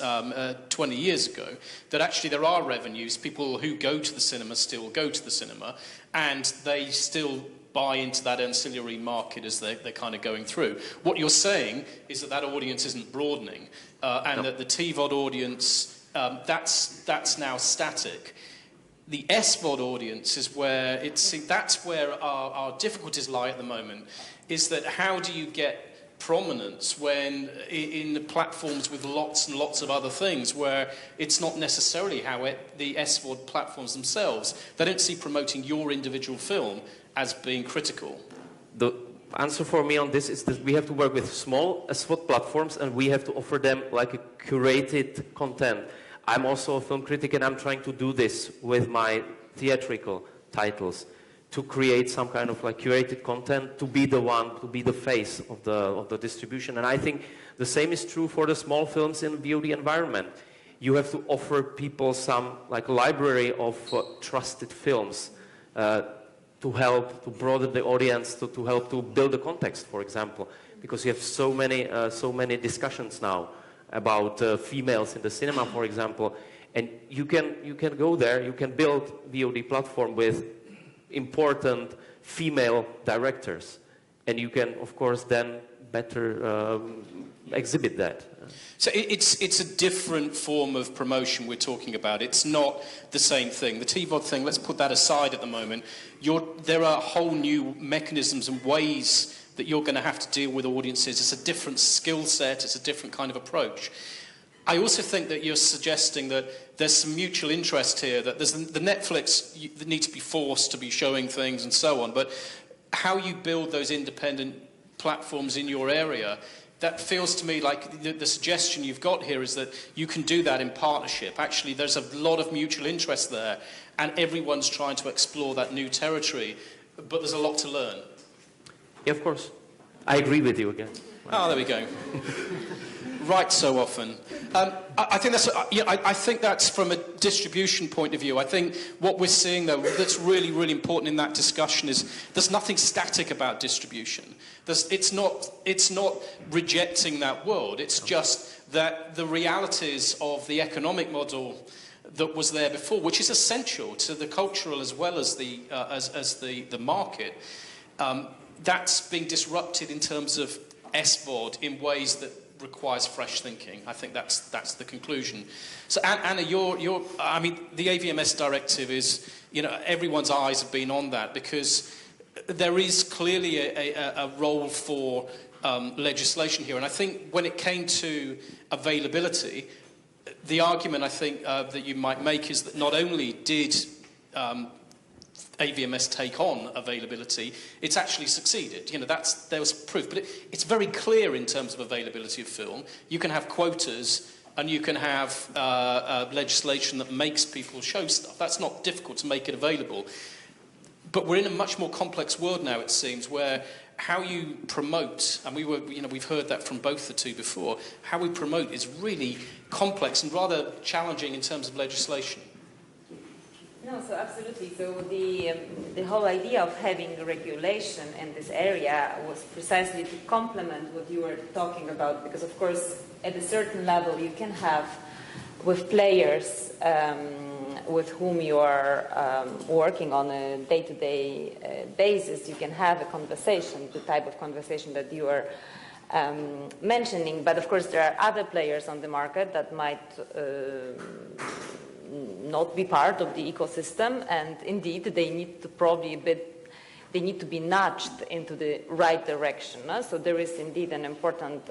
20 years ago. That actually there are revenues. People who go to the cinema still go to the cinema, and they still buy into that ancillary market as they're kind of going through. What you're saying is that audience isn't broadening, and that the TVOD audience, that's now static. The SVOD audience is where that's where our difficulties lie at the moment, is that how do you get prominence when in the platforms with lots and lots of other things, where it's not necessarily the SVOD platforms themselves, they don't see promoting your individual film as being critical. The answer for me on this is that we have to work with small SVOD platforms, and we have to offer them like a curated content. I'm also a film critic, and I'm trying to do this with my theatrical titles, to create some kind of like curated content, to be the one, to be the face of the distribution. And I think the same is true for the small films in VOD environment. You have to offer people some like library of trusted films to help to broaden the audience, to help to build the context, for example, because you have so many discussions now about females in the cinema, for example, and you can go there, you can build VOD platform with important female directors, and you can, of course, then better exhibit that. So it's a different form of promotion we're talking about. It's not the same thing. The TVOD thing, let's put that aside at the moment. There are whole new mechanisms and ways that you're going to have to deal with audiences. It's a different skill set. It's a different kind of approach. I also think that you're suggesting that there's some mutual interest here, that there's the Netflix that needs to be forced to be showing things and so on, but how you build those independent platforms in your area, that feels to me like the suggestion you've got here is that you can do that in partnership. Actually, there's a lot of mutual interest there, and everyone's trying to explore that new territory, but there's a lot to learn. Yeah, of course. I agree with you again. Oh, there we go. Right so often. I think that's from a distribution point of view. I think what we're seeing, though, that's really, really important in that discussion is there's nothing static about distribution. It's not rejecting that world. It's just that the realities of the economic model that was there before, which is essential to the cultural as well as the market, that's being disrupted in terms of SVOD in ways that requires fresh thinking. I think that's the conclusion. So Anna, I mean, the AVMS directive is, everyone's eyes have been on that because there is clearly a role for legislation here. And I think when it came to availability, the argument I think that you might make is that not only did AVMS take on availability, it's actually succeeded. There was proof, but it's very clear in terms of availability of film. You can have quotas and you can have legislation that makes people show stuff. That's not difficult to make it available. But we're in a much more complex world now, it seems, where how you promote, and we've heard that from both the two before, how we promote is really complex and rather challenging in terms of legislation. No, so absolutely. So the whole idea of having regulation in this area was precisely to complement what you were talking about, because of course at a certain level you can have with players with whom you are working on a day-to-day basis, you can have a conversation, the type of conversation that you are mentioning. But of course there are other players on the market that might not be part of the ecosystem, and indeed they need to be nudged into the right direction. So there is indeed an important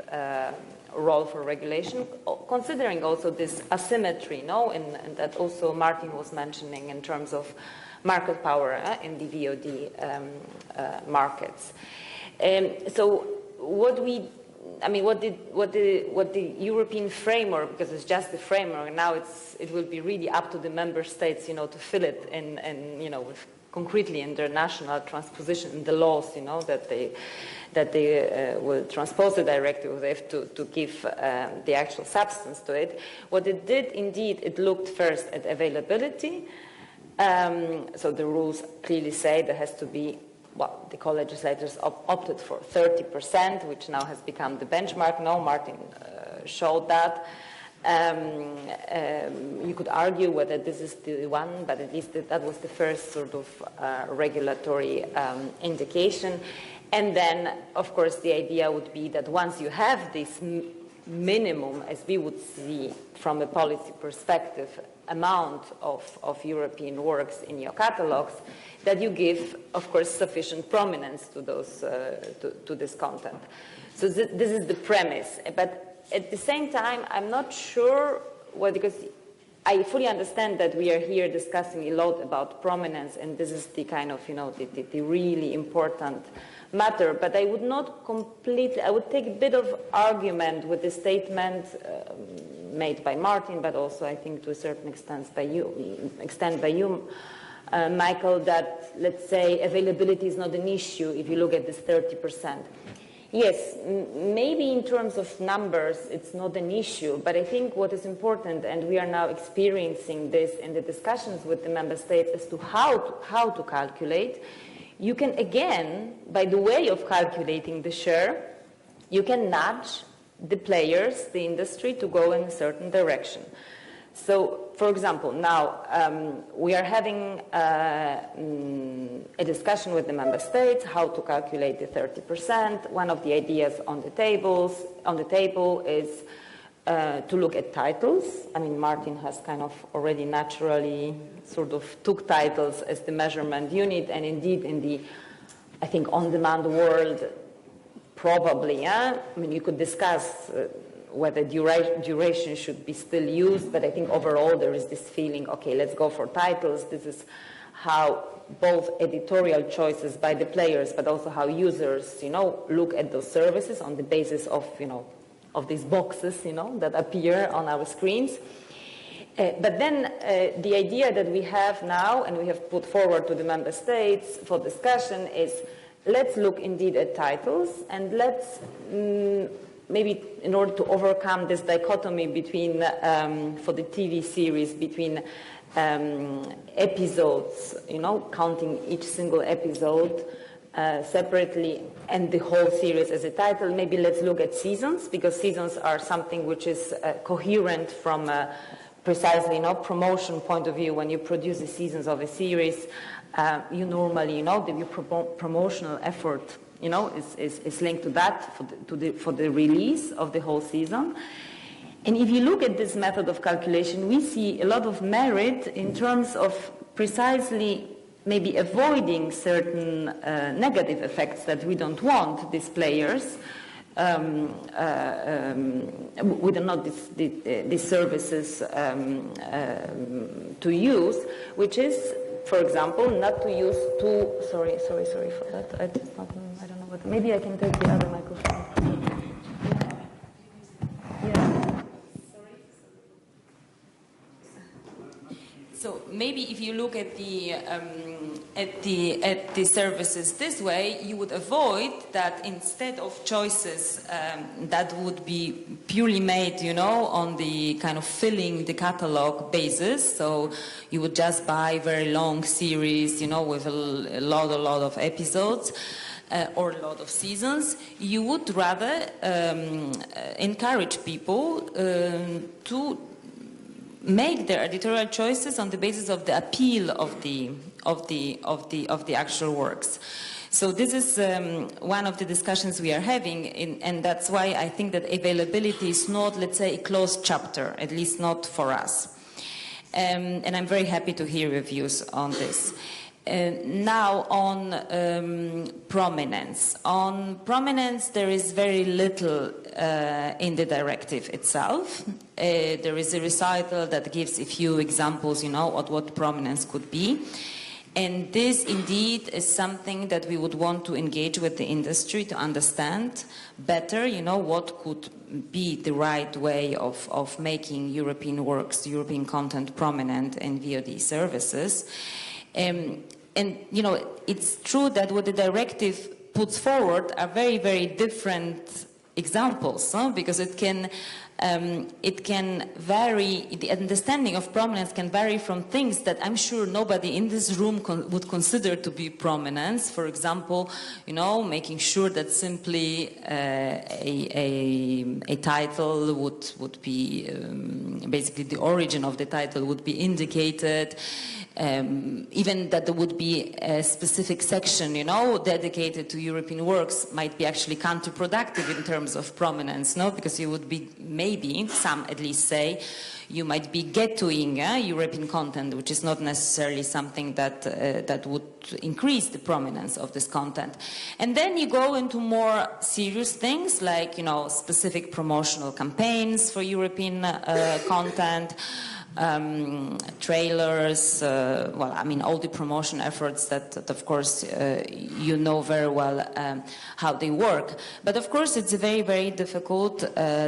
role for regulation, considering also this asymmetry, and that also Martin was mentioning in terms of market power in the VOD markets. So what we I mean, what the European framework, because it's just the framework, now it will be really up to the member states, to fill it in with concretely in their national transposition in the laws, that they will transpose the directive. They have to give the actual substance to it. What it did, indeed, it looked first at availability. So the rules clearly say there has to be, the co-legislators opted for 30%, which now has become the benchmark. No, Martin showed that. You could argue whether this is the one, but at least that was the first sort of regulatory indication. And then, of course, the idea would be that once you have this minimum, as we would see from a policy perspective, amount of European works in your catalogs, that you give, of course, sufficient prominence to those to this content. So this is the premise. But at the same time, I'm not sure because I fully understand that we are here discussing a lot about prominence, and this is the kind of the really important matter. But I would not completely. I would take a bit of argument with the statement made by Martin, but also I think to a certain extent by you, Michael, that, let's say, availability is not an issue if you look at this 30%. Yes, maybe in terms of numbers it's not an issue, but I think what is important, and we are now experiencing this in the discussions with the member states as to how to calculate, you can, again, by the way of calculating the share, you can nudge the players, the industry, to go in a certain direction. So, for example, now we are having a discussion with the member states how to calculate the 30%. One of the ideas on the table is to look at titles. I mean, Martin has kind of already naturally sort of took titles as the measurement unit, and indeed in the, I think, on-demand world, probably, I mean, you could discuss whether duration should be still used, but I think overall there is this feeling, okay, let's go for titles. This is how both editorial choices by the players, but also how users, look at those services on the basis of, of these boxes, that appear on our screens. But then the idea that we have now, and we have put forward to the member states for discussion, is let's look indeed at titles, and let's maybe in order to overcome this dichotomy between, for the TV series, between episodes, counting each single episode separately and the whole series as a title, maybe let's look at seasons, because seasons are something which is coherent from precisely, promotion point of view. When you produce the seasons of a series, you normally, the promotional effort, is linked to that for the release of the whole season. And if you look at this method of calculation, we see a lot of merit in terms of precisely maybe avoiding certain negative effects that we don't want these players. We don't know these services to use, which is, for example, not to use two. Sorry for that. I don't know what. Maybe I can take the other microphone. Yeah. So maybe if you look at the services this way, you would avoid that instead of choices that would be purely made, on the kind of filling the catalog basis. So you would just buy very long series, with a lot of episodes. Or a lot of seasons. You would rather encourage people to make their editorial choices on the basis of the appeal of the actual works. So this is one of the discussions we are having, and that's why I think that availability is not, let's say, a closed chapter, at least not for us. And I'm very happy to hear your views on this. Now on prominence. On prominence, there is very little in the directive itself. There is a recital that gives a few examples, of what prominence could be. And this indeed is something that we would want to engage with the industry to understand better, you know, what could be the right way of making European works, European content prominent in VOD services. And, you know, it's true that what the directive puts forward are very, very different examples, because it can vary, the understanding of prominence can vary from things that I'm sure nobody in this room would consider to be prominence. For example, you know, making sure that simply a title would be, basically the origin of the title would be indicated. Even that there would be a specific section, you know, dedicated to European works might be actually counterproductive in terms of prominence, no? Because you would be, maybe, some at least say, you might be ghettoing European content, which is not necessarily something that, that would increase the prominence of this content. And then you go into more serious things like, you know, specific promotional campaigns for European content, trailers, well, I mean, all the promotion efforts that of course, you know very well how they work. But of course, it's a very, very difficult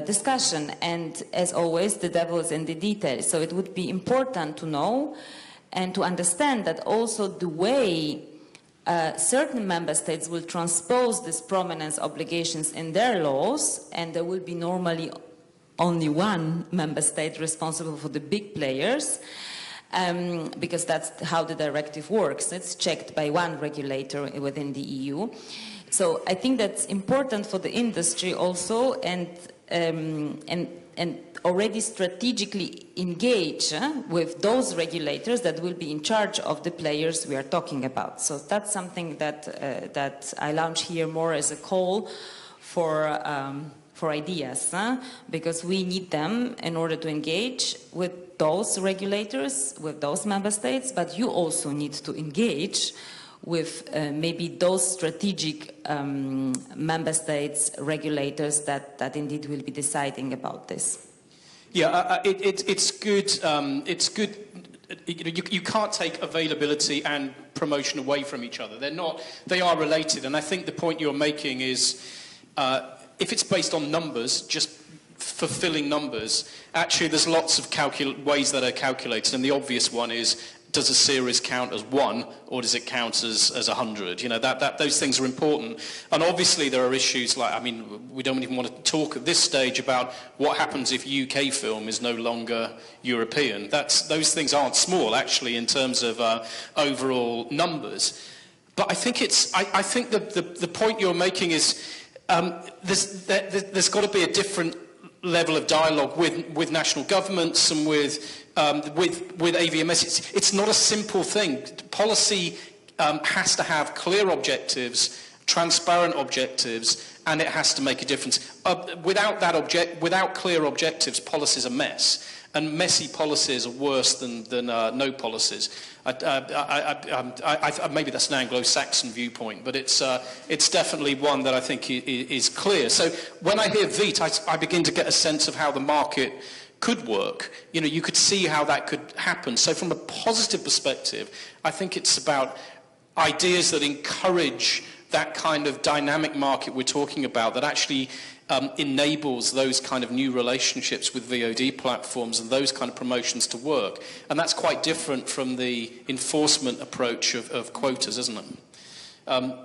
discussion. And as always, the devil is in the details. So it would be important to know and to understand that also the way certain member states will transpose these prominence obligations in their laws, and there will be normally only one member state responsible for the big players, because that's how the directive works. It's checked by one regulator within the EU. So I think that's important for the industry also, and already strategically engage with those regulators that will be in charge of the players we are talking about. So that's something that that I launch here more as a call for ideas, because we need them in order to engage with those regulators, with those member states, but you also need to engage with maybe those strategic member states, regulators that indeed will be deciding about this. Yeah, it's good. It's good. You can't take availability and promotion away from each other. They're not. They are related. And I think the point you're making is, if it's based on numbers, just fulfilling numbers, actually there's lots of ways that are calculated, and the obvious one is, does a series count as 1 or does it count as 100? You know, those things are important. And obviously there are issues like, I mean, we don't even want to talk at this stage about what happens if UK film is no longer European. Those things aren't small, actually, in terms of overall numbers. But I think I think the point you're making is, there's got to be a different level of dialogue with national governments and with AVMS. It's not a simple thing. Policy has to have clear objectives, transparent objectives, and it has to make a difference. Without clear objectives, policy's a mess. And messy policies are worse than no policies. Maybe that's an Anglo-Saxon viewpoint, but it's definitely one that I think is clear. So when I hear VEET, I begin to get a sense of how the market could work. You know, you could see how that could happen. So from a positive perspective, I think it's about ideas that encourage that kind of dynamic market we're talking about, that actually enables those kind of new relationships with VOD platforms and those kind of promotions to work. And that's quite different from the enforcement approach of quotas, isn't it?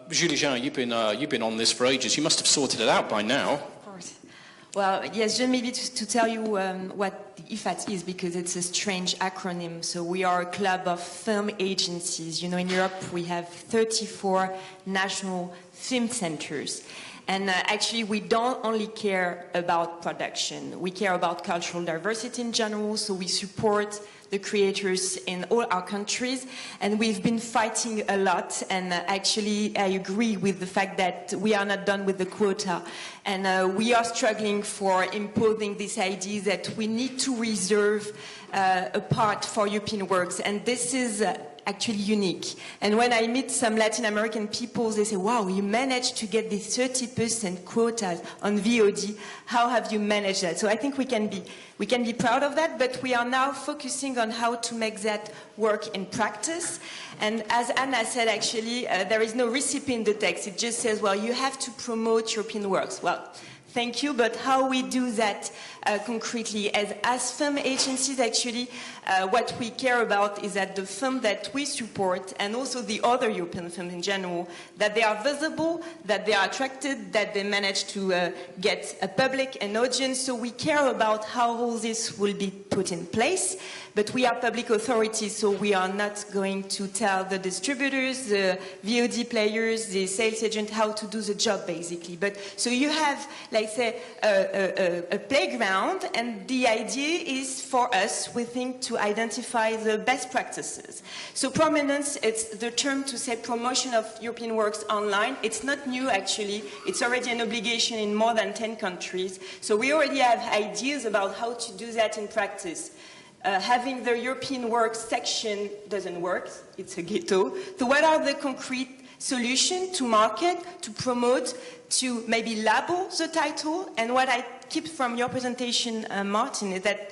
Julie-Jeanne, you've been on this for ages. You must have sorted it out by now. Of course. Well, yes, just maybe to tell you what the EFADs is, because it's a strange acronym. So we are a club of film agencies. You know, in Europe we have 34 national film centers. And actually, we don't only care about production. We care about cultural diversity in general, so we support the creators in all our countries. And we've been fighting a lot, and actually, I agree with the fact that we are not done with the quota. And we are struggling for imposing this idea that we need to reserve a part for European works. And this is actually unique. And when I meet some Latin American people, they say, wow, you managed to get the 30% quotas on VOD. How have you managed that? So I think we can be proud of that, but we are now focusing on how to make that work in practice. And as Anna said, actually, there is no recipe in the text. It just says, well, you have to promote European works. Well, thank you, but how we do that concretely? As film agencies, actually, what we care about is that the film that we support, and also the other European films in general, that they are visible, that they are attracted, that they manage to get a public, an audience. So we care about how all this will be put in place. But we are public authorities, so we are not going to tell the distributors, the VOD players, the sales agent how to do the job, basically. But so you have, like, say, a playground, and the idea is for us, we think, to identify the best practices. So prominence, it's the term to say promotion of European works online. It's not new, actually. It's already an obligation in more than 10 countries. So we already have ideas about how to do that in practice. Having the European works section doesn't work. It's a ghetto. So what are the concrete solutions to market, to promote, to maybe label the title? And what I keep from your presentation, Martin, is that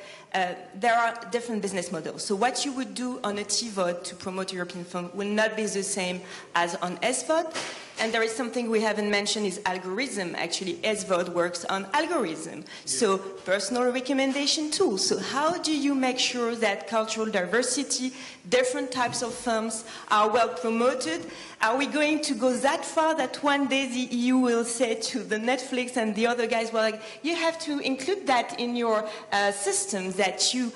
there are different business models. So what you would do on a TVOD to promote a European film will not be the same as on SVOD. And there is something we haven't mentioned is algorithm. Actually, SVOD works on algorithm. So personal recommendation tools. So how do you make sure that cultural diversity, different types of films are well promoted? Are we going to go that far that one day the EU will say to the Netflix and the other guys, well, like, you have to include that in your system, that you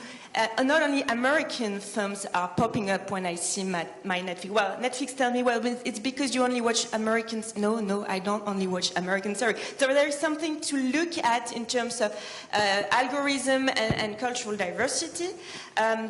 not only American films are popping up when I see my Netflix. Well, Netflix tell me, well, it's because you only watch Americans. No, I don't only watch American series. So there is something to look at in terms of algorithm and cultural diversity.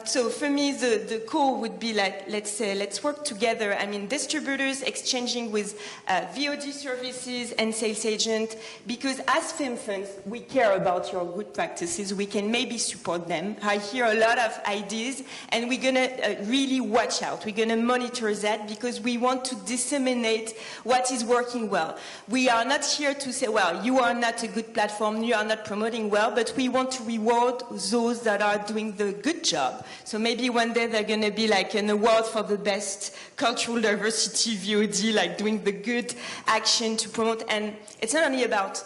So for me, the core would be like, let's work together. I mean, distributors exchanging with VOD services and sales agents, because as film fans, we care about your good practices. We can maybe support them. I hear a lot of ideas, and we're going to really watch out. We're going to monitor that, because we want to disseminate what is working well. We are not here to say, well, you are not a good platform, you are not promoting well, but we want to reward those that are doing the good job. So maybe one day they're going to be like an award for the best cultural diversity VOD, like doing the good action to promote. And it's not only about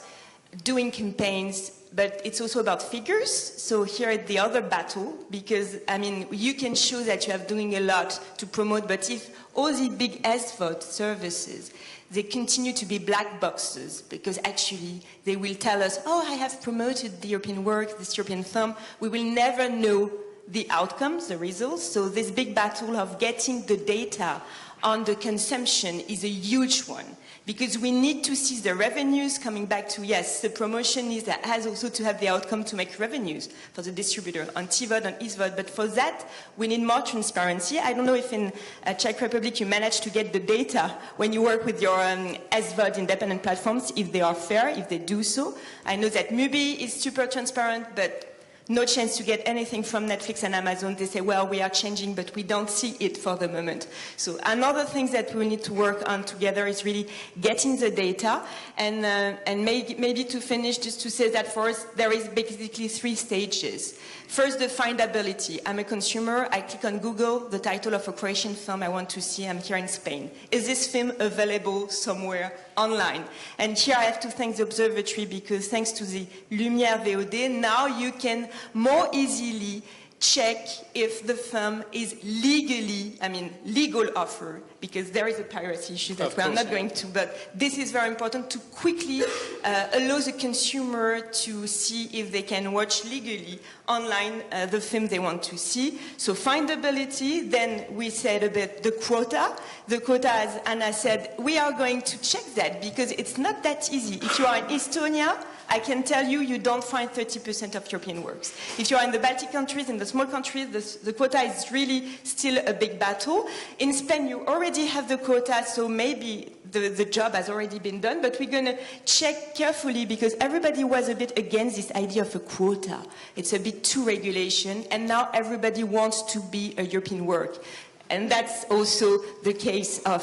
doing campaigns, but it's also about figures. So here is the other battle, because, I mean, you can show that you are doing a lot to promote, but if all the big SVOD services, they continue to be black boxes, because actually they will tell us, oh, I have promoted the European work, this European film, we will never know the outcomes, the results. So this big battle of getting the data on the consumption is a huge one, because we need to see the revenues coming back to, yes, the promotion has also to have the outcome to make revenues for the distributor on TVOD, on SVOD, but for that, we need more transparency. I don't know if in Czech Republic you manage to get the data when you work with your SVOD independent platforms, if they are fair, if they do so. I know that Mubi is super transparent, but no chance to get anything from Netflix and Amazon. They say, well, we are changing, but we don't see it for the moment. So another thing that we need to work on together is really getting the data. And maybe to finish, just to say that for us, there is basically 3 stages. First, the findability. I'm a consumer. I click on Google, the title of a Croatian film I want to see. I'm here in Spain. Is this film available somewhere online? And here I have to thank the Observatory, because thanks to the Lumière VOD, now you can more easily check if the film is legally, legal offer, because there is a piracy issue that we are not going to, but this is very important to quickly allow the consumer to see if they can watch legally online the film they want to see. So findability, then we said about the quota. The quota, as Anna said, we are going to check that, because it's not that easy. If you are in Estonia, I can tell you, you don't find 30% of European works. If you are in the Baltic countries, in the small countries, the quota is really still a big battle. In Spain, you already have the quota, so maybe the job has already been done, but we're going to check carefully, because everybody was a bit against this idea of a quota. It's a bit too regulation, and now everybody wants to be a European work. And that's also the case of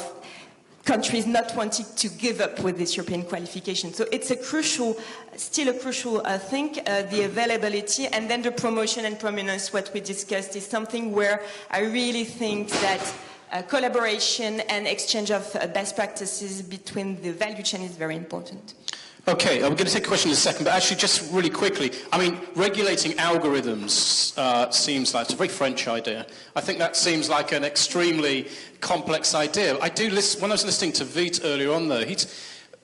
countries not wanting to give up with this European qualification. So it's still a crucial thing, the availability, and then the promotion and prominence, what we discussed, is something where I really think that collaboration and exchange of best practices between the value chain is very important. Okay, I'm going to take a question in a second, but actually just really quickly, I mean, regulating algorithms seems like it's a very French idea. I think that seems like an extremely complex idea. When I was listening to Veit earlier on though,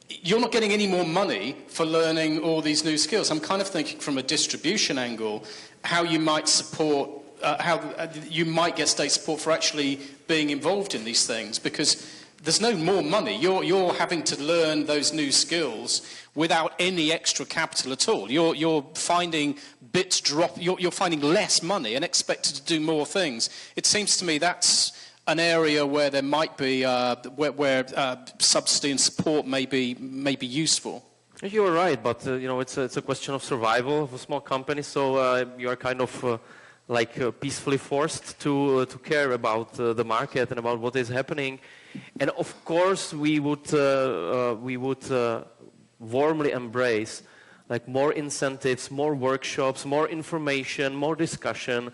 you're not getting any more money for learning all these new skills. I'm kind of thinking from a distribution angle, how you might support, how you might get state support for actually being involved in these things, because there's no more money. You're having to learn those new skills without any extra capital at all. You're finding bits drop. You're finding less money and expected to do more things. It seems to me that's an area where there might be where subsidy and support may be useful. You're right, but it's a question of survival of a small company. So you are kind of peacefully forced to care about the market and about what is happening. And of course, we would warmly embrace more incentives, more workshops, more information, more discussion.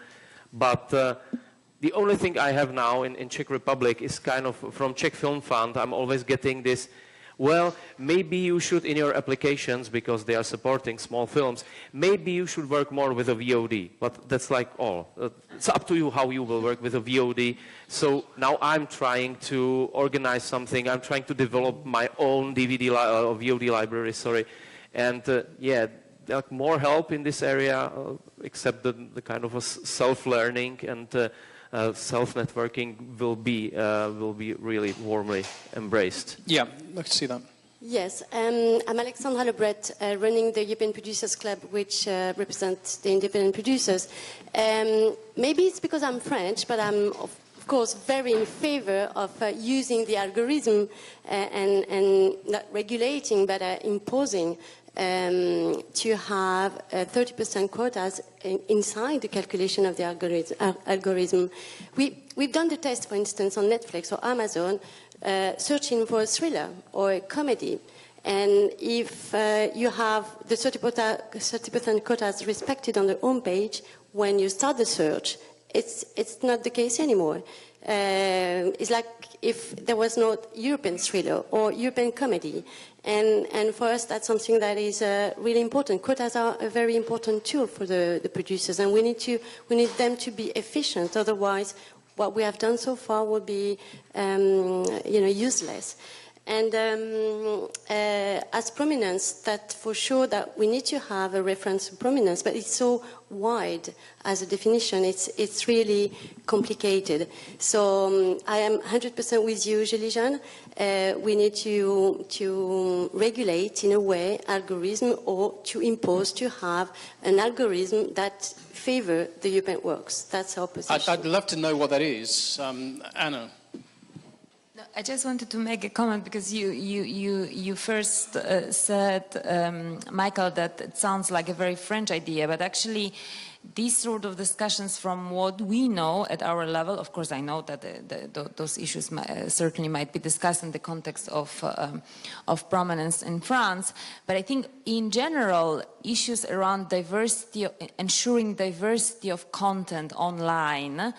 But the only thing I have now in Czech Republic is kind of from Czech Film Fund. I'm always getting this. Well, maybe you should, in your applications, because they are supporting small films, maybe you should work more with a VOD. But that's all. It's up to you how you will work with a VOD. So now I'm trying to organize something. I'm trying to develop my own VOD library, And more help in this area, except the kind of a self-learning and self-networking will be really warmly embraced. Yeah, I can see that. Yes, I'm Alexandra Lebret, running the European Producers Club, which represents the independent producers. Maybe it's because I'm French, but I'm, of course, very in favor of using the algorithm and not regulating, but imposing to have 30% quotas inside the calculation of the algorithm. We've done the test, for instance, on Netflix or Amazon, searching for a thriller or a comedy. And if you have the 30% quotas respected on the home page, when you start the search, it's not the case anymore. It's like if there was no European thriller or European comedy. And for us, that's something that is really important. Quotas are a very important tool for the producers, and we need them to be efficient. Otherwise, what we have done so far will be, useless. And as prominence, that for sure that we need to have a reference to prominence, but it's so wide as a definition, it's really complicated. So I am 100% with you, Julie-Jeanne. We need to regulate in a way algorithm, or to impose to have an algorithm that favor the European works. That's our position. I'd love to know what that is. Anna. I just wanted to make a comment because you first said, Michael, that it sounds like a very French idea, but actually these sort of discussions, from what we know at our level, of course I know that those issues certainly might be discussed in the context of prominence in France, but I think in general issues around diversity, ensuring diversity of content online,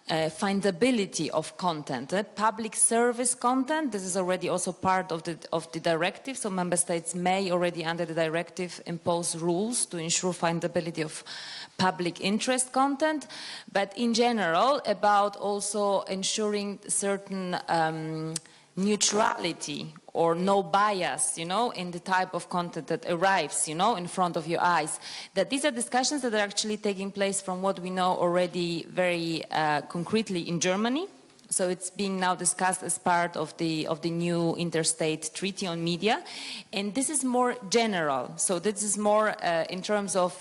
findability of content, public service content. This is already also part of the directive. So member states may already, under the directive, impose rules to ensure findability of public interest content. But in general, about also ensuring certain neutrality or no bias, in the type of content that arrives, in front of your eyes. That these are discussions that are actually taking place, from what we know already, very concretely in Germany. So it's being now discussed as part of the new interstate treaty on media. And this is more general. So this is more in terms of,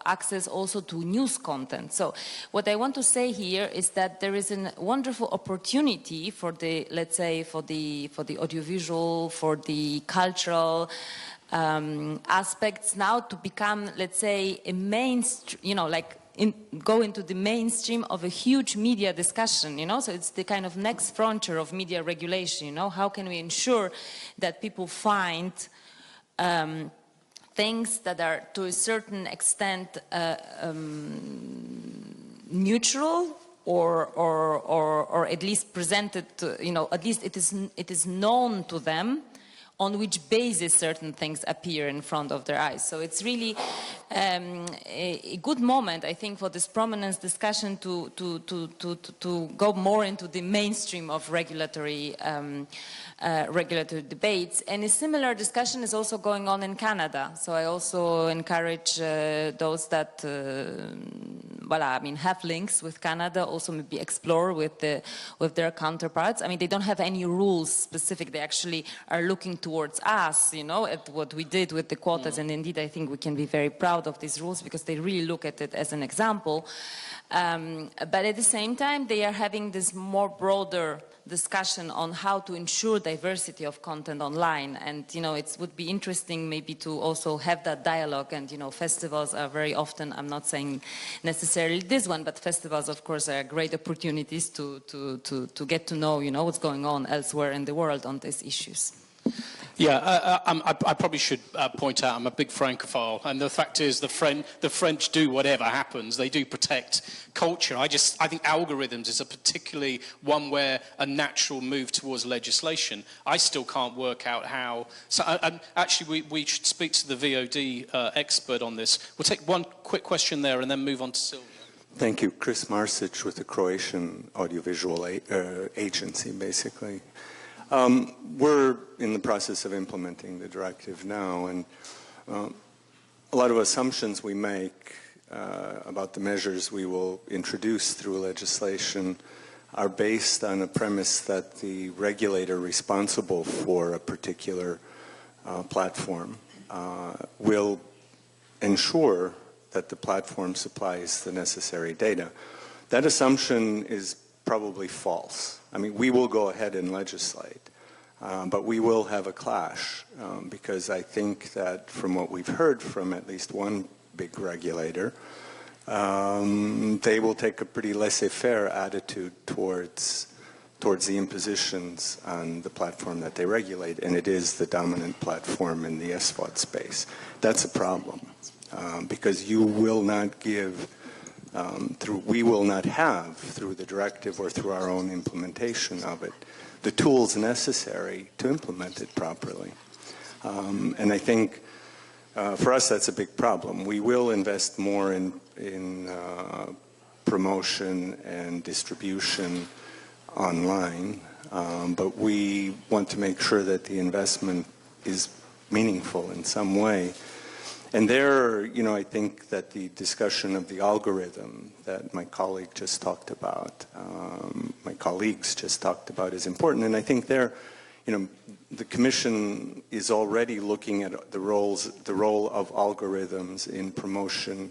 access also to news content. So what I want to say here is that there is a wonderful opportunity for the, let's say, for the audiovisual, for the cultural aspects now to become, let's say, a mainstream, go into the mainstream of a huge media discussion, you know, so it's the kind of next frontier of media regulation, you know, how can we ensure that people find things that are to a certain extent neutral or at least presented, you know, at least it is known to them on which basis certain things appear in front of their eyes. So it's really a good moment, I think, for this prominence discussion to go more into the mainstream of regulatory debates. And a similar discussion is also going on in Canada. So I also encourage those that have links with Canada, also maybe explore with their counterparts. I mean, they don't have any rules specific. They actually are looking towards us, you know, at what we did with the quotas. And indeed, I think we can be very proud of these rules because they really look at it as an example. But at the same time, they are having this more broader discussion on how to ensure diversity of content online. And, you know, it would be interesting maybe to also have that dialogue. And, you know, festivals are very often, I'm not saying necessarily this one, but festivals, of course, are great opportunities to get to know, you know, what's going on elsewhere in the world on these issues. Yeah, I probably should point out I'm a big Francophile, and the fact is the French do whatever happens. They do protect culture. I think algorithms is a particularly one where a natural move towards legislation. I still can't work out how. So actually, we should speak to the VOD expert on this. We'll take one quick question there and then move on to Silvia. Thank you. Chris Marsic with the Croatian Audiovisual Agency, basically. We're in the process of implementing the directive now, and a lot of assumptions we make about the measures we will introduce through legislation are based on a premise that the regulator responsible for a particular platform will ensure that the platform supplies the necessary data. That assumption is probably false. I mean, we will go ahead and legislate, but we will have a clash because I think that from what we've heard from at least one big regulator, they will take a pretty laissez-faire attitude towards the impositions on the platform that they regulate, and it is the dominant platform in the SVOD space. That's a problem because you will not give we will not have, through the directive or through our own implementation of it, the tools necessary to implement it properly. And I think for us that's a big problem. We will invest more in promotion and distribution online, but we want to make sure that the investment is meaningful in some way. And there, you know, I think that the discussion of the algorithm that my colleague just talked about, my colleagues just talked about is important. And I think there, you know, the Commission is already looking at the role of algorithms in promotion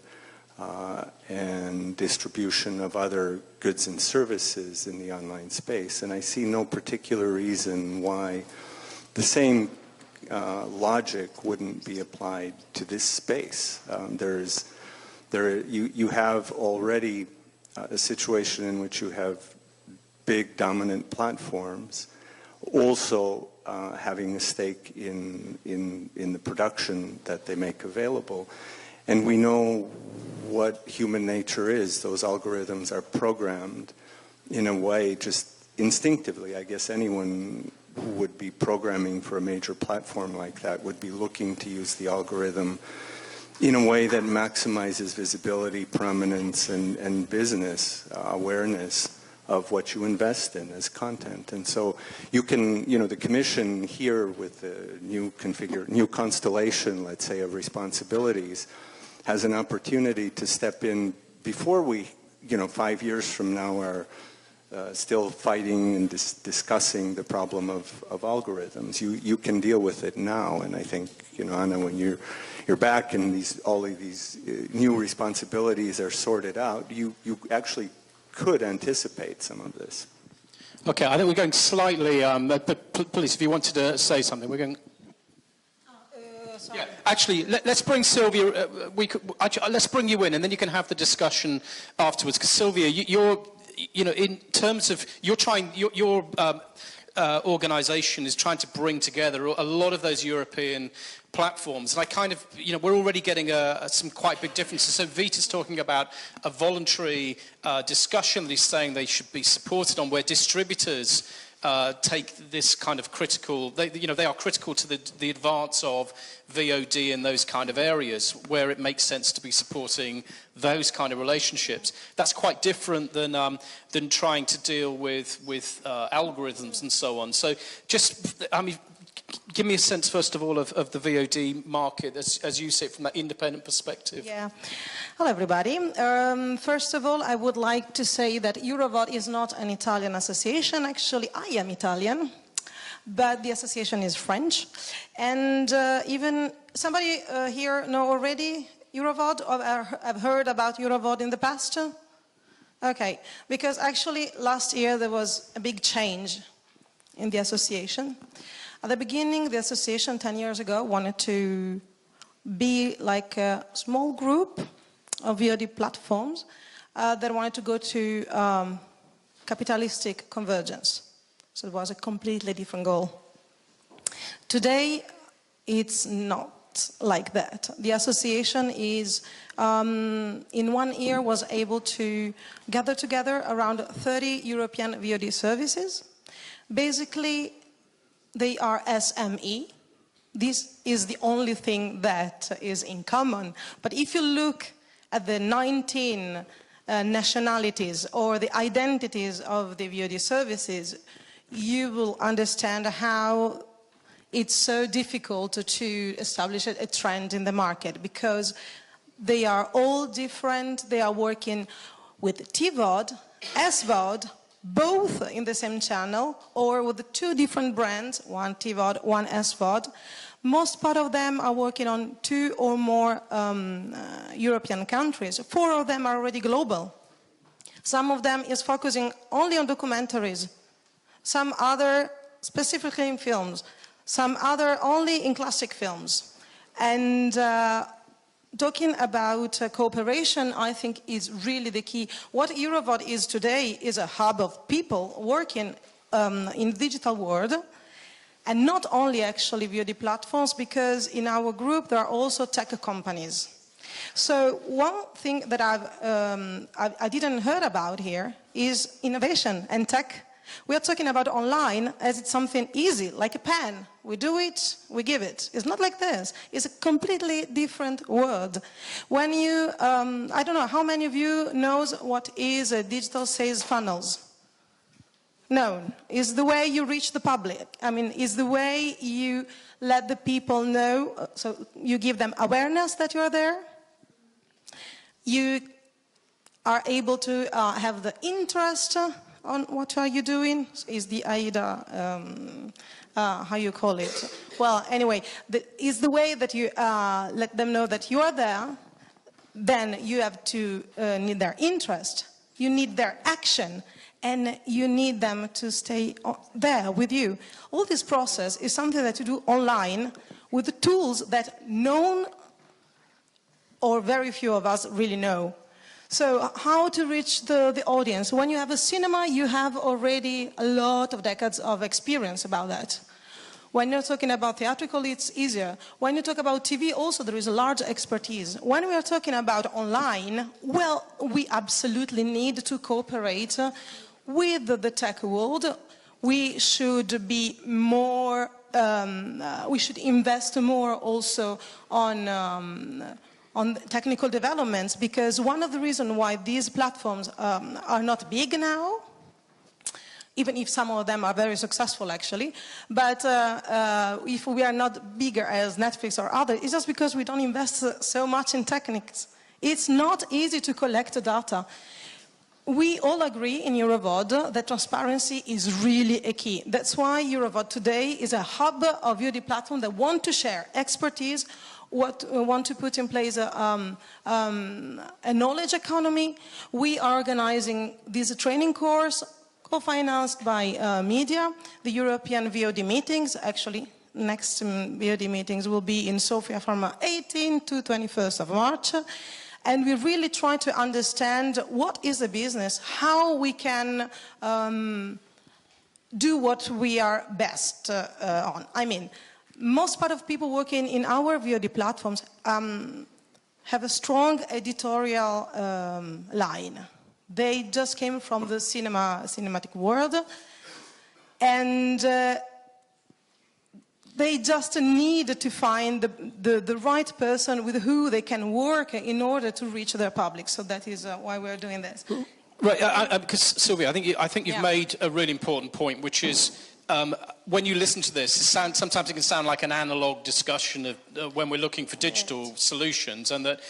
and distribution of other goods and services in the online space. And I see no particular reason why the same logic wouldn't be applied to this space. You have already a situation in which you have big dominant platforms also having a stake in the production that they make available. And we know what human nature is. Those algorithms are programmed in a way just instinctively. I guess anyone who would be programming for a major platform like that would be looking to use the algorithm in a way that maximizes visibility, prominence, and business awareness of what you invest in as content. And so you can, you know, the Commission here with the new constellation, let's say, of responsibilities has an opportunity to step in before we, you know, 5 years from now are still fighting and discussing the problem of algorithms. You can deal with it now, and I think, you know, Anna, when you're back and all of these new responsibilities are sorted out, you actually could anticipate some of this. Okay, I think we're going slightly. Please, if you wanted to say something, we're going. Yeah, actually, let's bring Silvia. Let's bring you in, and then you can have the discussion afterwards. Because Silvia, in terms of your organisation is trying to bring together a lot of those European platforms, and we're already getting some quite big differences. So Vita's talking about a voluntary discussion that he's saying they should be supported on, where distributors take this kind of critical, they are critical to the advance of VOD in those kind of areas where it makes sense to be supporting those kind of relationships. That's quite different than trying to deal with algorithms and so on. So give me a sense, first of all, of the VOD market as you see it from that independent perspective. Yeah. Hello, everybody. First of all, I would like to say that EuroVod is not an Italian association. Actually, I am Italian, but the association is French. And even somebody here know already EuroVod, or have heard about EuroVod in the past? Okay, because actually last year there was a big change in the association. At the beginning, the association 10 years ago wanted to be like a small group of VOD platforms that wanted to go to capitalistic convergence. So it was a completely different goal. Today, it's not like that. The association is, in 1 year, was able to gather together around 30 European VOD services. Basically, they are SME. This is the only thing that is in common. But if you look at the 19 nationalities or the identities of the VOD services, you will understand how it's so difficult to establish a trend in the market, because they are all different. They are working with TVOD, SVOD, both in the same channel, or with the two different brands, one TVOD, one SVOD. Most part of them are working on 2 or more European countries. 4 of them are already global. Some of them is focusing only on documentaries. Some other specifically in films. Some other only in classic films. And talking about cooperation, I think, is really the key. What EuroVod is today is a hub of people working in the digital world. And not only actually VOD platforms, because in our group there are also tech companies. So one thing that I didn't heard about here is innovation and tech. We are talking about online as it's something easy, like a pen. We do it, we give it. It's not like this. It's a completely different world. When you, I don't know, how many of you knows what is a digital sales funnels? No, it's the way you reach the public. I mean, it's the way you let the people know, so you give them awareness that you are there. You are able to have the interest on what are you doing, is the AIDA, how you call it. Well, anyway, it's the way that you let them know that you are there. Then you have to need their interest. You need their action. And you need them to stay there with you. All this process is something that you do online with the tools that none or very few of us really know. So how to reach the audience? When you have a cinema, you have already a lot of decades of experience about that. When you're talking about theatrical, it's easier. When you talk about TV, also there is a large expertise. When we are talking about online, well, we absolutely need to cooperate with the tech world. We should be more, we should invest more also on technical developments, because one of the reasons why these platforms are not big now, even if some of them are very successful actually, but if we are not bigger as Netflix or others, it's just because we don't invest so much in techniques. It's not easy to collect data. We all agree in EuroVod that transparency is really a key. That's why EuroVod today is a hub of VOD platforms that want to share expertise, want to put in place a knowledge economy. We are organizing this training course co-financed by media, the European VOD meetings. Actually, next VOD meetings will be in Sofia from 18 to 21st of March. And we really try to understand what is the business, how we can do what we are best on. I mean, most part of people working in our VOD platforms have a strong editorial line. They just came from the cinematic world, and they just need to find the right person with who they can work in order to reach their public. So that is why we're doing this. Right, because Silvia, I think you've made a really important point, which is when you listen to this, sometimes it can sound like an analog discussion of when we're looking for digital solutions, and that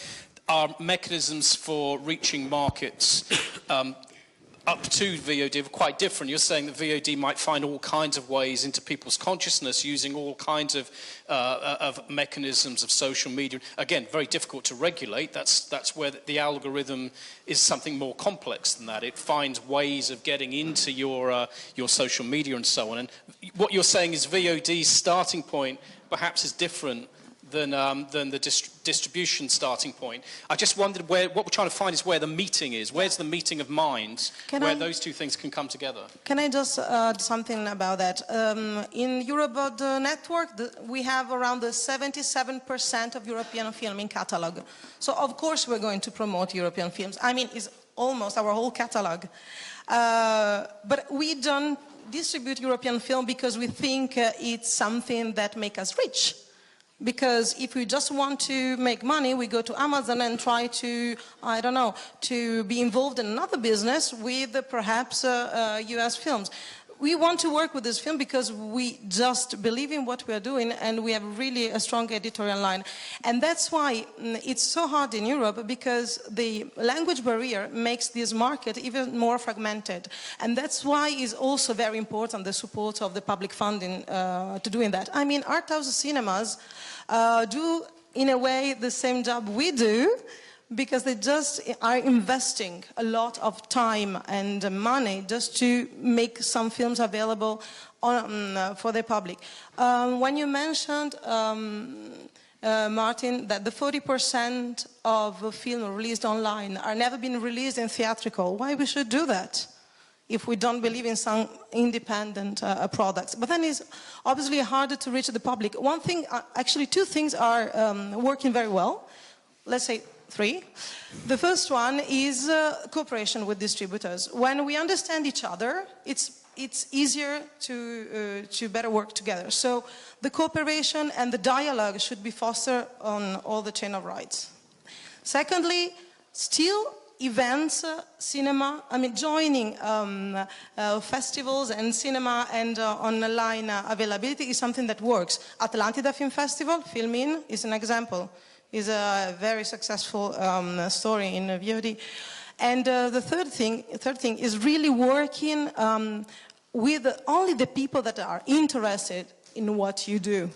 our mechanisms for reaching markets up to VOD are quite different. You're saying that VOD might find all kinds of ways into people's consciousness using all kinds of mechanisms of social media. Again, very difficult to regulate. That's where the algorithm is something more complex than that. It finds ways of getting into your social media and so on. And what you're saying is VOD's starting point perhaps is different than the distribution starting point. I just wondered what we're trying to find is where the meeting is. Where's the meeting of minds where those two things can come together? Can I just add something about that? In EuroVod network, we have around 77% of European film in catalogue. So of course we're going to promote European films. I mean, it's almost our whole catalogue. But we don't distribute European film because we think it's something that makes us rich. Because if we just want to make money, we go to Amazon and try to, I don't know, to be involved in another business with perhaps US films. We want to work with this film because we just believe in what we are doing, and we have really a strong editorial line. And that's why it's so hard in Europe, because the language barrier makes this market even more fragmented. And that's why it's also very important the support of the public funding to doing that. I mean, art house cinemas do in a way the same job we do, because they just are investing a lot of time and money just to make some films available for the public. When you mentioned, Martin, that the 40% of film released online are never been released in theatrical, why we should do that if we don't believe in some independent products? But then it's obviously harder to reach the public. One thing, actually two things are working very well. Let's say three. The first one is cooperation with distributors. When we understand each other, it's easier to better work together. So the cooperation and the dialogue should be fostered on all the chain of rights. Secondly, still events, cinema, I mean joining festivals and cinema and online availability is something that works. Atlantida Film Festival, Film In, is an example. Is a very successful story in VOD. And the third thing is really working with only the people that are interested in what you do.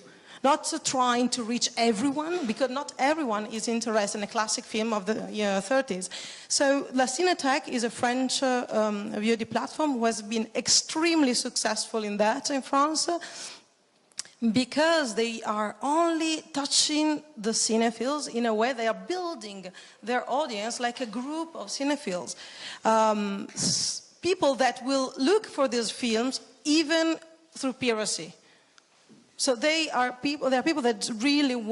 Not trying to reach everyone, because not everyone is interested in a classic film of the year 30s. So La Cinétech is a French VOD platform who has been extremely successful in that in France, because they are only touching the cinephiles in a way. They are building their audience like a group of cinephiles. People that will look for these films even through piracy. So they are people that really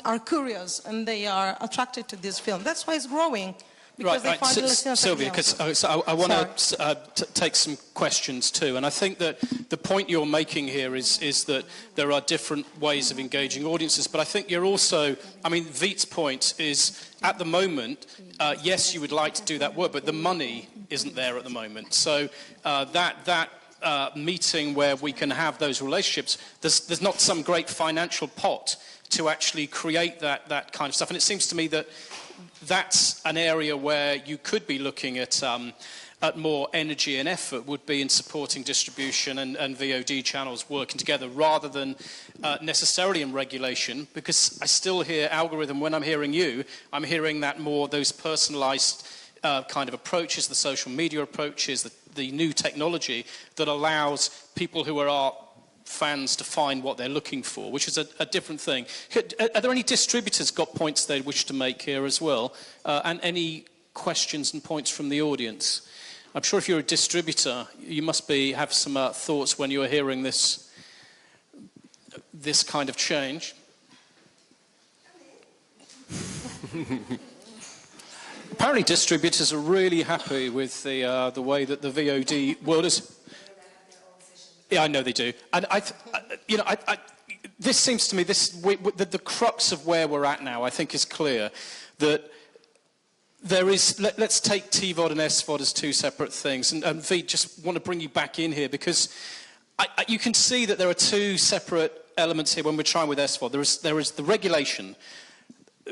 are curious, and they are attracted to this film. That's why it's growing. Right. Silvia, because I want to take some questions too, and I think that the point you're making here is that there are different ways of engaging audiences, but I think you're also, I mean, Veet's point is, at the moment, yes, you would like to do that work, but the money isn't there at the moment. So that meeting where we can have those relationships, there's not some great financial pot to actually create that kind of stuff, and it seems to me that that's an area where you could be looking at more energy and effort, would be in supporting distribution and VOD channels working together, rather than necessarily in regulation, because I still hear algorithm. When I'm hearing you, I'm hearing that more those personalized kind of approaches, the social media approaches, the new technology that allows people who are fans to find what they're looking for, which is a different thing. Are there any distributors got points they wish to make here as well? And any questions and points from the audience? I'm sure if you're a distributor, you must have some thoughts when you're hearing this kind of change. Apparently distributors are really happy with the way that the VOD world is. Yeah, I know they do. And this seems to me, the crux of where we're at now, I think, is clear. That there is, let's take TVOD and SVOD as two separate things. And V, just want to bring you back in here, because you can see that there are two separate elements here when we're trying with SVOD. There is the regulation.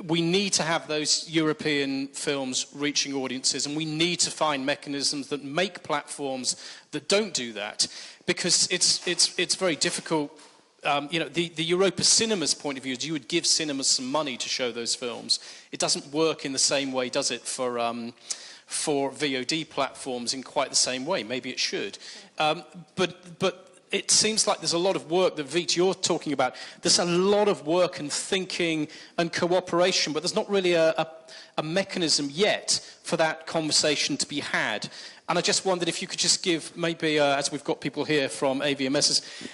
We need to have those European films reaching audiences, and we need to find mechanisms that make platforms that don't do that, because it's very difficult. The Europa Cinemas point of view is you would give cinemas some money to show those films. It doesn't work in the same way, does it, for VOD platforms in quite the same way? Maybe it should. But it seems like there's a lot of work that, Vít, you're talking about. There's a lot of work and thinking and cooperation, but there's not really a mechanism yet for that conversation to be had. And I just wondered if you could just give, maybe, as we've got people here from AVMSs,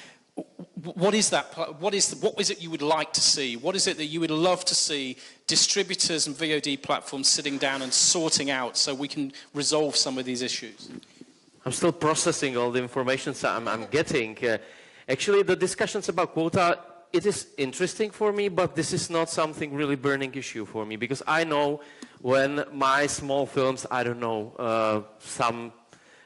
what is that? What is it you would like to see? What is it that you would love to see distributors and VOD platforms sitting down and sorting out so we can resolve some of these issues? I'm still processing all the information I'm getting. Actually, the discussions about quota, it is interesting for me, but this is not something really burning issue for me, because I know when my small films, I don't know, some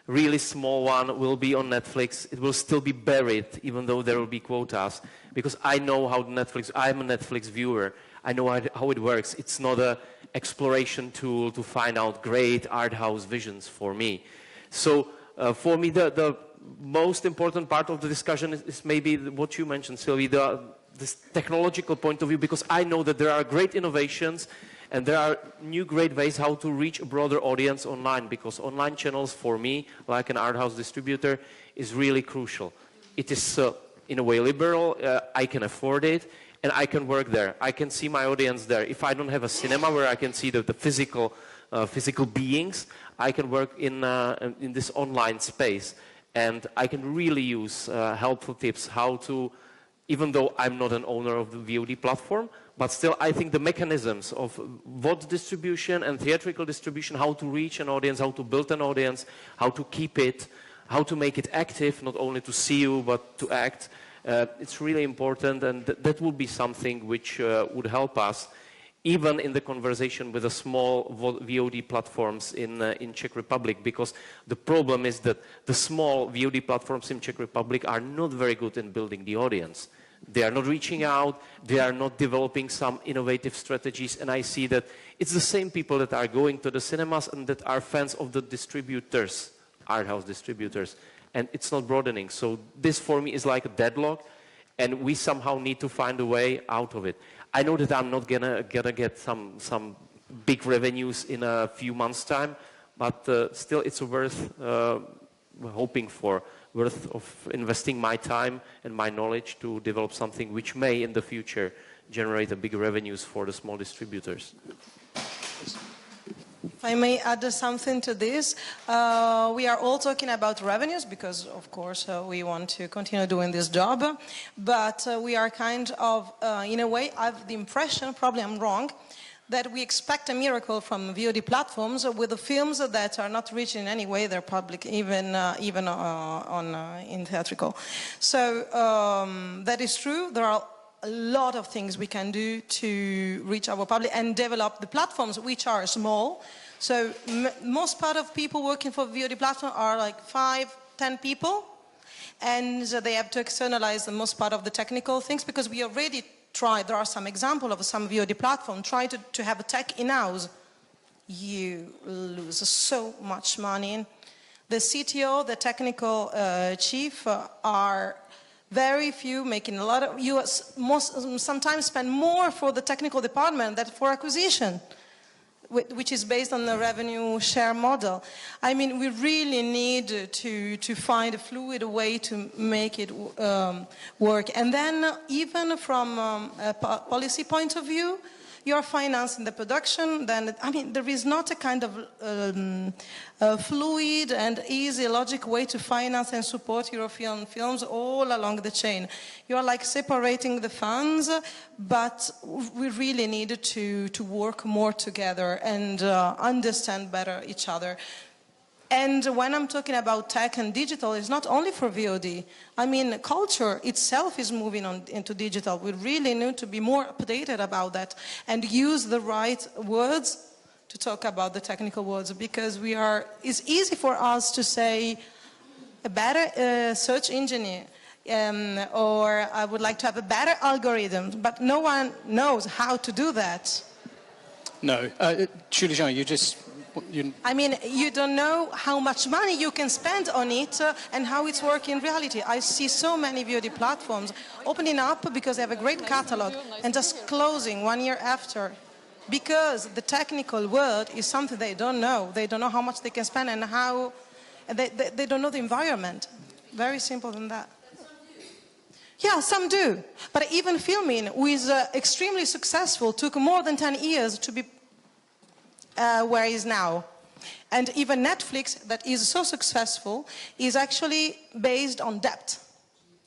really small one will be on Netflix, it will still be buried, even though there will be quotas, because I know how Netflix, I'm a Netflix viewer, I know how it works. It's not an exploration tool to find out great art house visions for me. So for me, the most important part of the discussion is maybe what you mentioned, Silvia, this technological point of view, because I know that there are great innovations and there are new great ways how to reach a broader audience online, because online channels for me, like an art house distributor, is really crucial. It is in a way liberal, I can afford it, and I can work there. I can see my audience there. If I don't have a cinema where I can see the physical beings, I can work in this online space, and I can really use helpful tips how to, even though I'm not an owner of the VOD platform, but still I think the mechanisms of VOD distribution and theatrical distribution, how to reach an audience, how to build an audience, how to keep it, how to make it active, not only to see you, but to act, it's really important, and that would be something which would help us even in the conversation with the small VOD platforms in Czech Republic, because the problem is that the small VOD platforms in Czech Republic are not very good in building the audience. They are not reaching out, they are not developing some innovative strategies, and I see that it's the same people that are going to the cinemas and that are fans of the distributors, art house distributors, and it's not broadening. So this for me is like a deadlock, and we somehow need to find a way out of it. I know that I'm not gonna get some big revenues in a few months' time, but still it's worth hoping for, worth of investing my time and my knowledge to develop something which may in the future generate a big revenues for the small distributors. If I may add something to this, we are all talking about revenues because, of course, we want to continue doing this job, but we are kind of, in a way, I have the impression, probably I'm wrong, that we expect a miracle from VOD platforms with the films that are not reaching in any way their public, even in theatrical. So that is true. There are a lot of things we can do to reach our public and develop the platforms, which are small. So most part of people working for VOD platform are like 5-10 people, and they have to externalize the most part of the technical things, because we already tried. There are some examples of some VOD platform try to have a tech in-house. You lose so much money. The CTO, the technical chief, are very few, making a lot of, you sometimes spend more for the technical department than for acquisition. which is based on the revenue share model. I mean, we really need to find a fluid way to make it work. And then even from a policy point of view, you're financing the production, then, I mean, there is not a kind of fluid and easy, logic way to finance and support European films all along the chain. You're like separating the funds, but we really need to work more together and understand better each other. And when I'm talking about tech and digital, it's not only for VOD. I mean, culture itself is moving on into digital. We really need to be more updated about that and use the right words to talk about the technical words, because it's easy for us to say a better search engine, or I would like to have a better algorithm, but no one knows how to do that. No. Julie-Jeanne, I mean, you don't know how much money you can spend on it and how it's working in reality. I see so many VOD platforms opening up because they have a great catalog and just closing 1 year after, because the technical world is something they don't know. They don't know how much they can spend and how they don't know the environment. Very simple than that. Yeah, some do. But even filming, who is extremely successful, took more than 10 years to be where it is now. And even Netflix, that is so successful, is actually based on debt.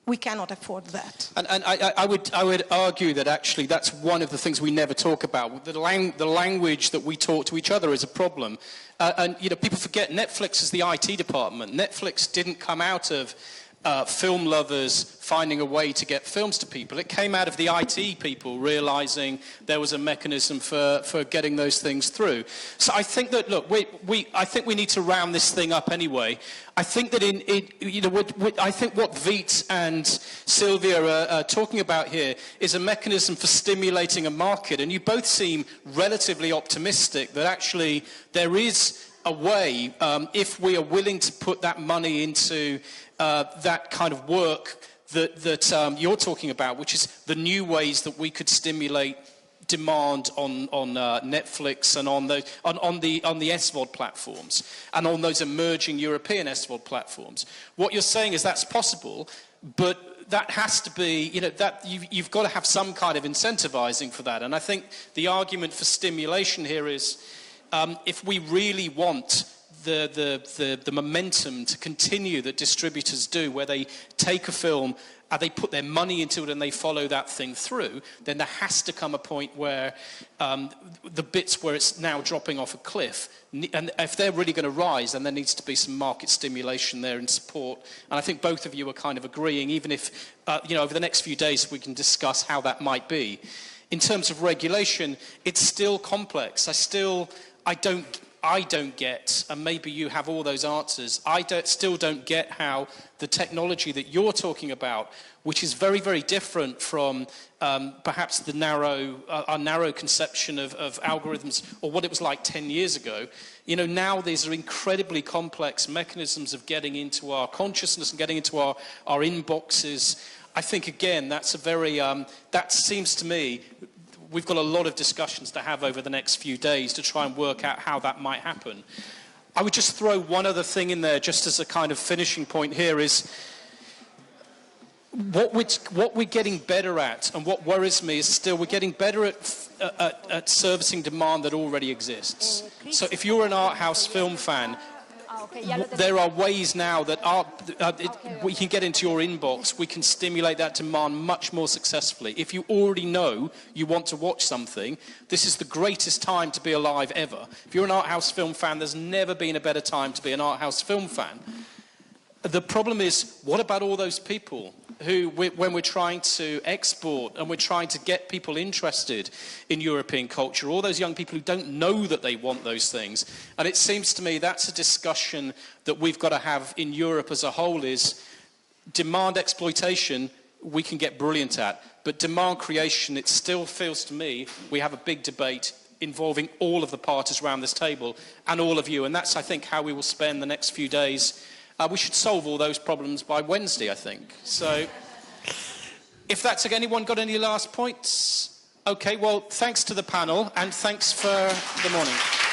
We cannot afford that. And I would argue that actually that's one of the things we never talk about. The language that we talk to each other is a problem. And you know, people forget Netflix is the IT department. Netflix didn't come out of film lovers finding a way to get films to people. It came out of the IT people realizing there was a mechanism for getting those things through. So I think that, look, I think we need to round this thing up anyway. I think that I think what Veet and Silvia are talking about here is a mechanism for stimulating a market, and you both seem relatively optimistic that actually there is a way, if we are willing to put that money into that kind of work that you're talking about, which is the new ways that we could stimulate demand on Netflix and on the SVOD platforms and on those emerging European SVOD platforms. What you're saying is that's possible, but that has to be, you know, that you've got to have some kind of incentivizing for that. And I think the argument for stimulation here is if we really want the momentum to continue that distributors do, where they take a film and they put their money into it and they follow that thing through, then there has to come a point where the bits where it's now dropping off a cliff, and if they're really going to rise, then there needs to be some market stimulation there and support. And I think both of you are kind of agreeing, even if, you know, over the next few days we can discuss how that might be. In terms of regulation, it's still complex. I don't get, and maybe you have all those answers, still don't get how the technology that you're talking about, which is very, very different from perhaps our narrow conception of algorithms or what it was like 10 years ago. You know, now these are incredibly complex mechanisms of getting into our consciousness and getting into our inboxes. I think, again, that's a very, that seems to me, we've got a lot of discussions to have over the next few days to try and work out how that might happen. I would just throw one other thing in there just as a kind of finishing point here is what we're getting better at, and what worries me is still we're getting better at servicing demand that already exists. So if you're an art house film fan, there are ways now that we can get into your inbox, we can stimulate that demand much more successfully. If you already know you want to watch something, this is the greatest time to be alive ever. If you're an art house film fan, there's never been a better time to be an art house film fan. The problem is, what about all those people who, when we're trying to export and we're trying to get people interested in European culture, all those young people who don't know that they want those things? And it seems to me that's a discussion that we've got to have in Europe as a whole. Is demand exploitation we can get brilliant at, but demand creation, it still feels to me we have a big debate involving all of the parties around this table and all of you, and that's, I think, how we will spend the next few days. We should solve all those problems by Wednesday, I think. So, if that's, anyone got any last points? Okay, well, thanks to the panel, and thanks for the morning.